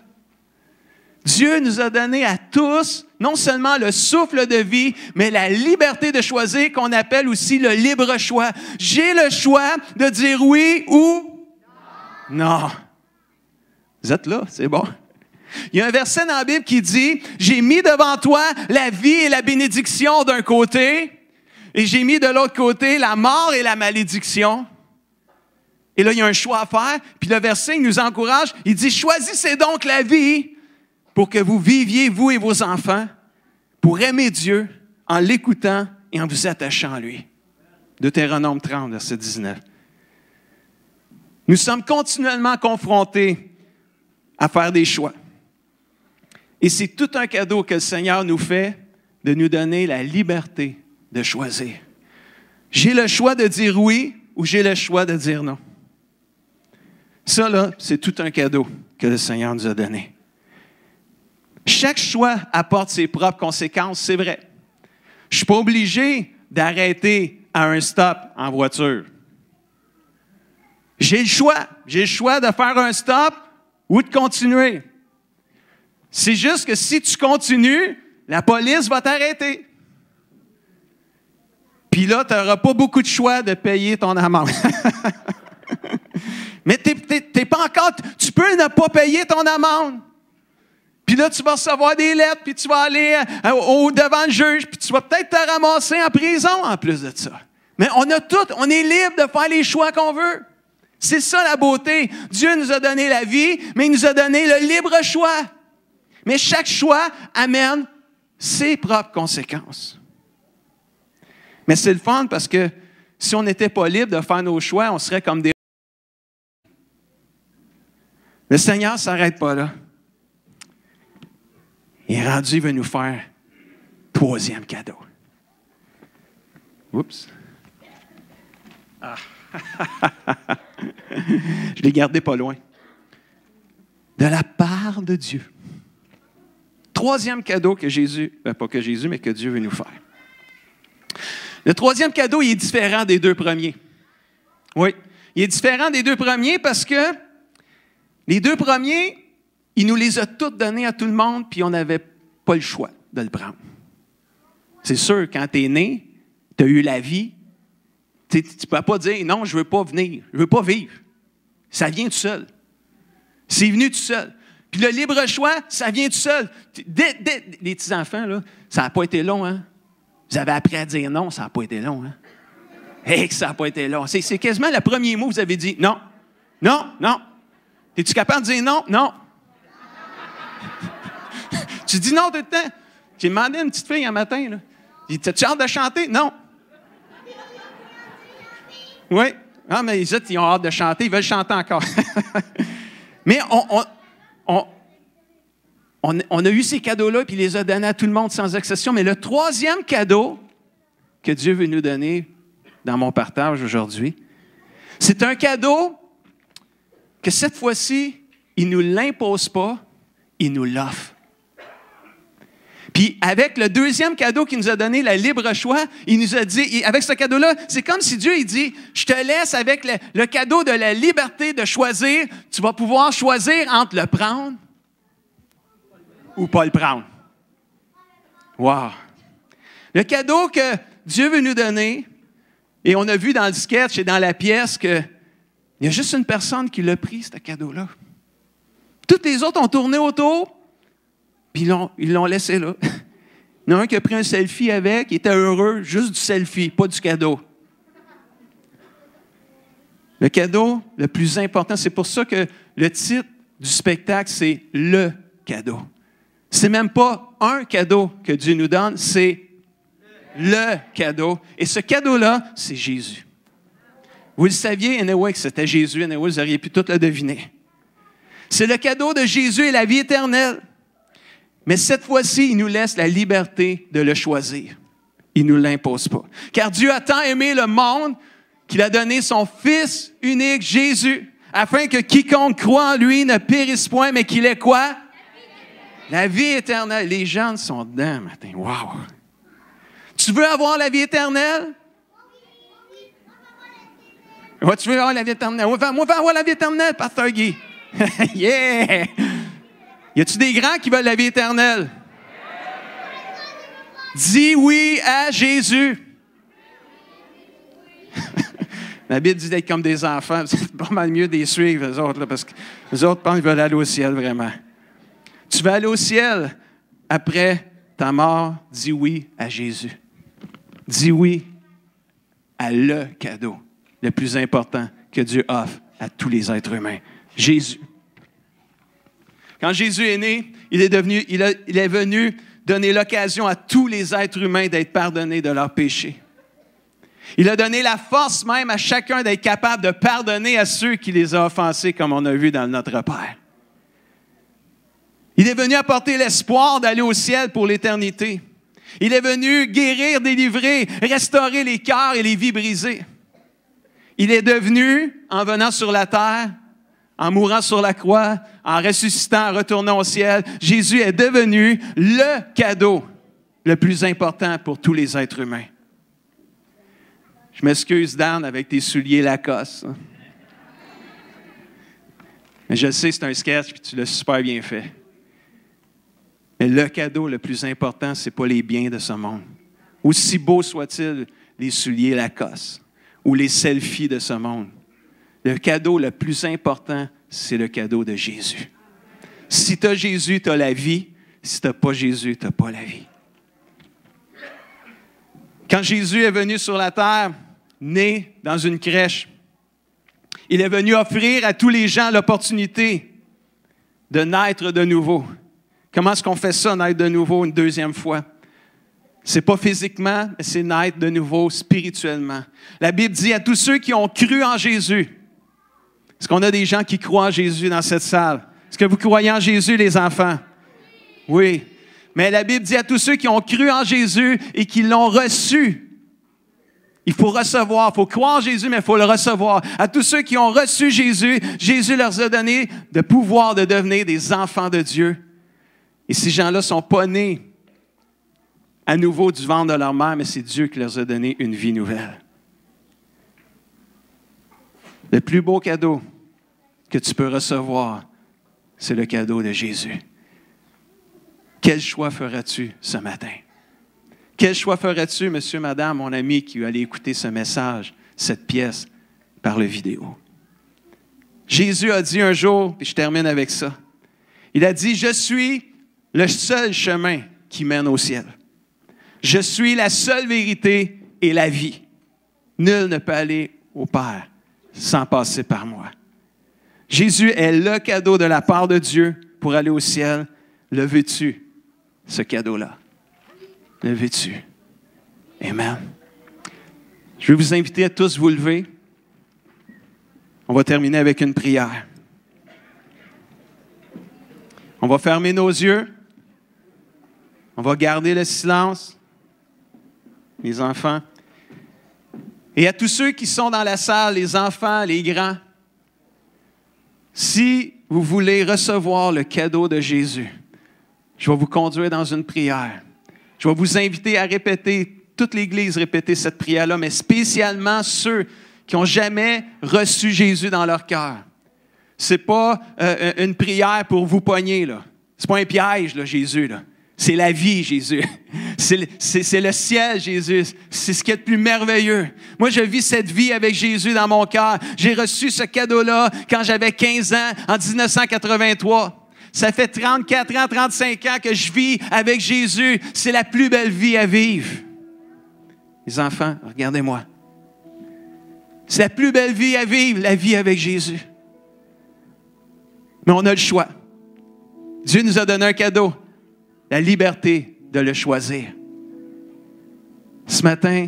Dieu nous a donné à tous, non seulement le souffle de vie, mais la liberté de choisir qu'on appelle aussi le libre choix. J'ai le choix de dire oui ou non. Vous êtes là, c'est bon. Il y a un verset dans la Bible qui dit « J'ai mis devant toi la vie et la bénédiction d'un côté, et j'ai mis de l'autre côté la mort et la malédiction. » Et là, il y a un choix à faire. Puis le verset il nous encourage. Il dit « Choisissez donc la vie pour que vous viviez, vous et vos enfants, pour aimer Dieu en l'écoutant et en vous attachant à lui. » Deutéronome 30, verset 19. Nous sommes continuellement confrontés à faire des choix. Et c'est tout un cadeau que le Seigneur nous fait de nous donner la liberté de choisir. J'ai le choix de dire oui ou j'ai le choix de dire non. Ça, là, c'est tout un cadeau que le Seigneur nous a donné. Chaque choix apporte ses propres conséquences, c'est vrai. Je ne suis pas obligé d'arrêter à un stop en voiture. J'ai le choix de faire un stop ou de continuer. C'est juste que si tu continues, la police va t'arrêter. Puis là, tu n'auras pas beaucoup de choix de payer ton amende. Mais t'es pas encore... Tu peux ne pas payer ton amende. Puis là, tu vas recevoir des lettres, puis tu vas aller devant le juge, puis tu vas peut-être te ramasser en prison en plus de ça. Mais on est libre de faire les choix qu'on veut. C'est ça la beauté. Dieu nous a donné la vie, mais il nous a donné le libre choix. Mais chaque choix amène ses propres conséquences. Mais c'est le fun parce que si on n'était pas libre de faire nos choix, on serait comme des... Le Seigneur ne s'arrête pas là. Il est rendu, il veut nous faire troisième cadeau. Oups. Ah. Je l'ai gardé pas loin. De la part de Dieu. Troisième cadeau que Jésus, pas que Jésus, mais que Dieu veut nous faire. Le troisième cadeau, il est différent des deux premiers. Oui, il est différent des deux premiers parce que les deux premiers, il nous les a tous donnés à tout le monde, puis on n'avait pas le choix de le prendre. C'est sûr, quand tu es né, tu as eu la vie, tu ne peux pas dire « Non, je ne veux pas venir, je ne veux pas vivre. » Ça vient tout seul. C'est venu tout seul. Puis le libre choix, ça vient tout seul. Les petits-enfants, là, ça n'a pas été long, hein? Vous avez appris à dire non, ça n'a pas été long, hein? Hey, ça n'a pas été long. C'est quasiment le premier mot que vous avez dit « Non, non, non. » Es-tu capable de dire non? Non. Tu dis non tout le temps. J'ai demandé à une petite fille un matin, là. J'ai dit, t'as-tu hâte de chanter? Non. Oui. Ah, mais les autres, ils ont hâte de chanter, ils veulent chanter encore. Mais on a eu ces cadeaux-là, puis il les a donnés à tout le monde sans exception. Mais le troisième cadeau que Dieu veut nous donner dans mon partage aujourd'hui, c'est un cadeau que cette fois-ci, il ne nous l'impose pas, il nous l'offre. Puis avec le deuxième cadeau qu'il nous a donné, le libre choix, il nous a dit, avec ce cadeau-là, c'est comme si Dieu, il dit, je te laisse avec le cadeau de la liberté de choisir, tu vas pouvoir choisir entre le prendre ou pas le prendre. Wow! Le cadeau que Dieu veut nous donner, et on a vu dans le sketch et dans la pièce qu'il y a juste une personne qui l'a pris, ce cadeau-là. Toutes les autres ont tourné autour, puis ils l'ont laissé là. Il y en a un qui a pris un selfie avec, il était heureux, juste du selfie, pas du cadeau. Le cadeau le plus important, c'est pour ça que le titre du spectacle, c'est « Le cadeau ». C'est même pas un cadeau que Dieu nous donne, c'est le cadeau. Et ce cadeau-là, c'est Jésus. Vous le saviez, anyway, que c'était Jésus, anyway, vous auriez pu tout le deviner. C'est le cadeau de Jésus et la vie éternelle. Mais cette fois-ci, il nous laisse la liberté de le choisir. Il ne nous l'impose pas. Car Dieu a tant aimé le monde qu'il a donné son Fils unique, Jésus, afin que quiconque croit en lui ne périsse point, mais qu'il ait quoi? La vie éternelle. Les jeunes sont dedans matin. Wow! Tu veux avoir la vie éternelle? Ouais, tu veux avoir la vie éternelle? Moi, je veux avoir la vie éternelle, Pasteur Guy. Yeah! Y a-tu des grands qui veulent la vie éternelle? Dis oui à Jésus. La Bible dit d'être comme des enfants. C'est pas mal mieux de les suivre, eux autres, là, parce que les autres pensent qu'ils veulent aller au ciel, vraiment. Tu veux aller au ciel après ta mort, dis oui à Jésus. Dis oui à le cadeau le plus important que Dieu offre à tous les êtres humains. Jésus. Quand Jésus est né, il est venu donner l'occasion à tous les êtres humains d'être pardonnés de leurs péchés. Il a donné la force même à chacun d'être capable de pardonner à ceux qui les ont offensés, comme on a vu dans Notre Père. Il est venu apporter l'espoir d'aller au ciel pour l'éternité. Il est venu guérir, délivrer, restaurer les cœurs et les vies brisées. Il est devenu, en venant sur la terre, en mourant sur la croix, en ressuscitant, en retournant au ciel, Jésus est devenu le cadeau le plus important pour tous les êtres humains. Je m'excuse, Dan, avec tes souliers Lacoste. Mais je sais, c'est un sketch, puis tu l'as super bien fait. Mais le cadeau le plus important, ce n'est pas les biens de ce monde. Aussi beaux soient-ils les souliers Lacoste ou les selfies de ce monde. Le cadeau le plus important, c'est le cadeau de Jésus. Si tu as Jésus, tu as la vie. Si tu n'as pas Jésus, tu n'as pas la vie. Quand Jésus est venu sur la terre, né dans une crèche, il est venu offrir à tous les gens l'opportunité de naître de nouveau. Comment est-ce qu'on fait ça, naître de nouveau une deuxième fois? Ce n'est pas physiquement, mais c'est naître de nouveau spirituellement. La Bible dit à tous ceux qui ont cru en Jésus. Est-ce qu'on a des gens qui croient en Jésus dans cette salle? Est-ce que vous croyez en Jésus, les enfants? Oui. Mais la Bible dit à tous ceux qui ont cru en Jésus et qui l'ont reçu. Il faut recevoir. Il faut croire en Jésus, mais il faut le recevoir. À tous ceux qui ont reçu Jésus, Jésus leur a donné le pouvoir de devenir des enfants de Dieu. Et ces gens-là ne sont pas nés à nouveau du ventre de leur mère, mais c'est Dieu qui leur a donné une vie nouvelle. Le plus beau cadeau que tu peux recevoir, c'est le cadeau de Jésus. Quel choix feras-tu ce matin? Quel choix feras-tu, monsieur, madame, mon ami, qui allait écouter ce message, cette pièce, par la vidéo? Jésus a dit un jour, et je termine avec ça, il a dit, « Je suis le seul chemin qui mène au ciel. Je suis la seule vérité et la vie. Nul ne peut aller au Père sans passer par moi. » Jésus est le cadeau de la part de Dieu pour aller au ciel. Le veux-tu, ce cadeau-là? Le veux-tu? Amen. Je vais vous inviter à tous vous lever. On va terminer avec une prière. On va fermer nos yeux. On va garder le silence. Les enfants. Et à tous ceux qui sont dans la salle, les enfants, les grands, si vous voulez recevoir le cadeau de Jésus, je vais vous conduire dans une prière. Je vais vous inviter à répéter, toute l'Église répéter cette prière-là, mais spécialement ceux qui n'ont jamais reçu Jésus dans leur cœur. Ce n'est pas une prière pour vous pogner, là. Ce n'est pas un piège, là, Jésus, là. C'est la vie, Jésus. C'est le ciel, Jésus. C'est ce qui est le plus merveilleux. Moi, je vis cette vie avec Jésus dans mon cœur. J'ai reçu ce cadeau-là quand j'avais 15 ans, en 1983. Ça fait 34 ans, 35 ans que je vis avec Jésus. C'est la plus belle vie à vivre. Les enfants, regardez-moi. C'est la plus belle vie à vivre, la vie avec Jésus. Mais on a le choix. Dieu nous a donné un cadeau. La liberté de le choisir. Ce matin,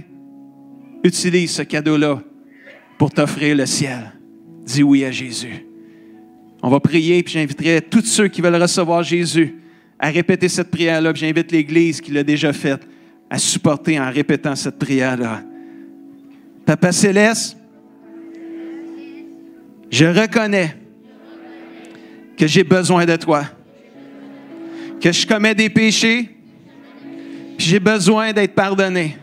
utilise ce cadeau-là pour t'offrir le ciel. Dis oui à Jésus. On va prier, puis j'inviterai tous ceux qui veulent recevoir Jésus à répéter cette prière-là, puis j'invite l'Église qui l'a déjà faite à supporter en répétant cette prière-là. Papa Céleste, Je reconnais que j'ai besoin de toi, que je commets des péchés, puis j'ai besoin d'être pardonné.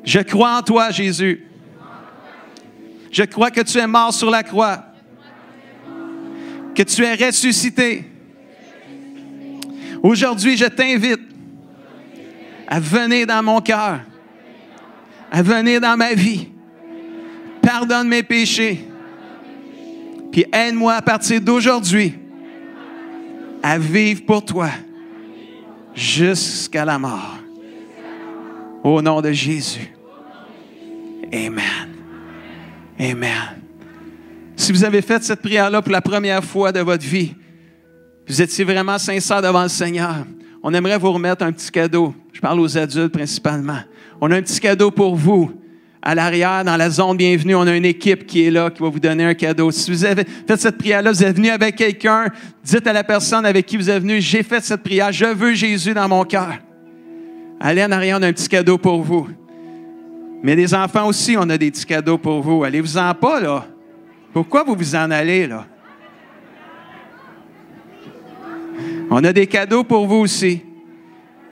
Je crois en toi, Jésus. Je crois que tu es mort sur la croix, que tu es ressuscité. Aujourd'hui, je t'invite à venir dans mon cœur, à venir dans ma vie. Pardonne mes péchés. Puis aide-moi à partir d'aujourd'hui à vivre pour toi jusqu'à la mort. Au nom de Jésus. Amen. Amen. Si vous avez fait cette prière-là pour la première fois de votre vie, vous étiez vraiment sincère devant le Seigneur, on aimerait vous remettre un petit cadeau. Je parle aux adultes principalement. On a un petit cadeau pour vous. À l'arrière, dans la zone bienvenue, on a une équipe qui est là, qui va vous donner un cadeau. Si vous avez fait cette prière-là, vous êtes venu avec quelqu'un, dites à la personne avec qui vous êtes venu, j'ai fait cette prière, je veux Jésus dans mon cœur. Allez en arrière, on a un petit cadeau pour vous. Mais les enfants aussi, on a des petits cadeaux pour vous. Allez-vous-en pas, là. Pourquoi vous vous en allez, là? On a des cadeaux pour vous aussi.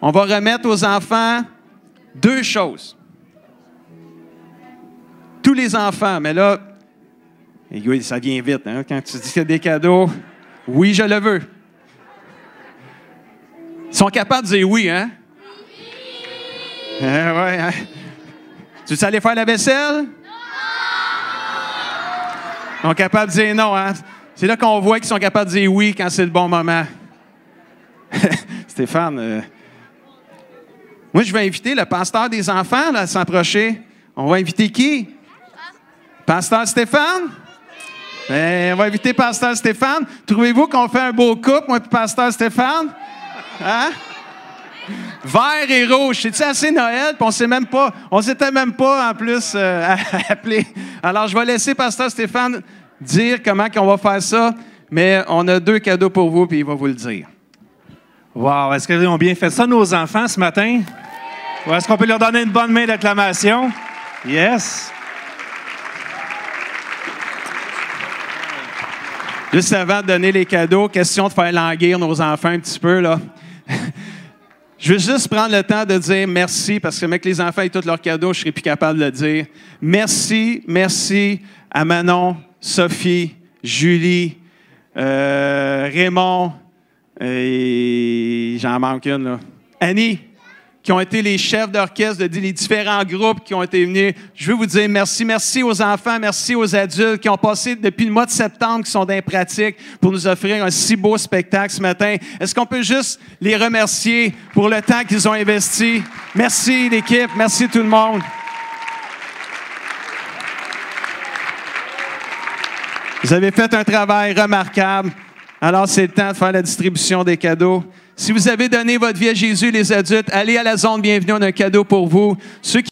On va remettre aux enfants 2 choses. Tous les enfants, mais là, ça vient vite, hein? Quand tu dis qu'il y a des cadeaux, oui, je le veux. Ils sont capables de dire oui, hein? Ouais, hein? Tu veux aller faire la vaisselle? Non! Ils sont capables de dire non, hein? C'est là qu'on voit qu'ils sont capables de dire oui quand c'est le bon moment. Stéphane, moi, je vais inviter le pasteur des enfants là, à s'approcher. On va inviter qui? Pasteur Stéphane? Ben, on va inviter Pasteur Stéphane. Trouvez-vous qu'on fait un beau couple, moi et Pasteur Stéphane? Hein? Vert et rouge. C'est-tu assez Noël? Puis on s'était même pas en plus appelé. Alors, je vais laisser Pasteur Stéphane dire comment on va faire ça, mais on a 2 cadeaux pour vous, puis il va vous le dire. Wow! Est-ce qu'ils ont bien fait ça, nos enfants, ce matin? Ou est-ce qu'on peut leur donner une bonne main d'acclamation? Yes! Juste avant de donner les cadeaux, question de faire languir nos enfants un petit peu, là. Je veux juste prendre le temps de dire merci, parce que, mec, les enfants aient tous leurs cadeaux, je ne serais plus capable de le dire. Merci à Manon, Sophie, Julie, Raymond, et j'en manque une, là. Annie, qui ont été les chefs d'orchestre de les différents groupes qui ont été venus. Je veux vous dire merci. Merci aux enfants, merci aux adultes qui ont passé depuis le mois de septembre, qui sont dans les pratiques, pour nous offrir un si beau spectacle ce matin. Est-ce qu'on peut juste les remercier pour le temps qu'ils ont investi? Merci l'équipe, merci tout le monde. Vous avez fait un travail remarquable. Alors, c'est le temps de faire la distribution des cadeaux. Si vous avez donné votre vie à Jésus, les adultes, allez à la zone bienvenue, on a un cadeau pour vous. Ceux qui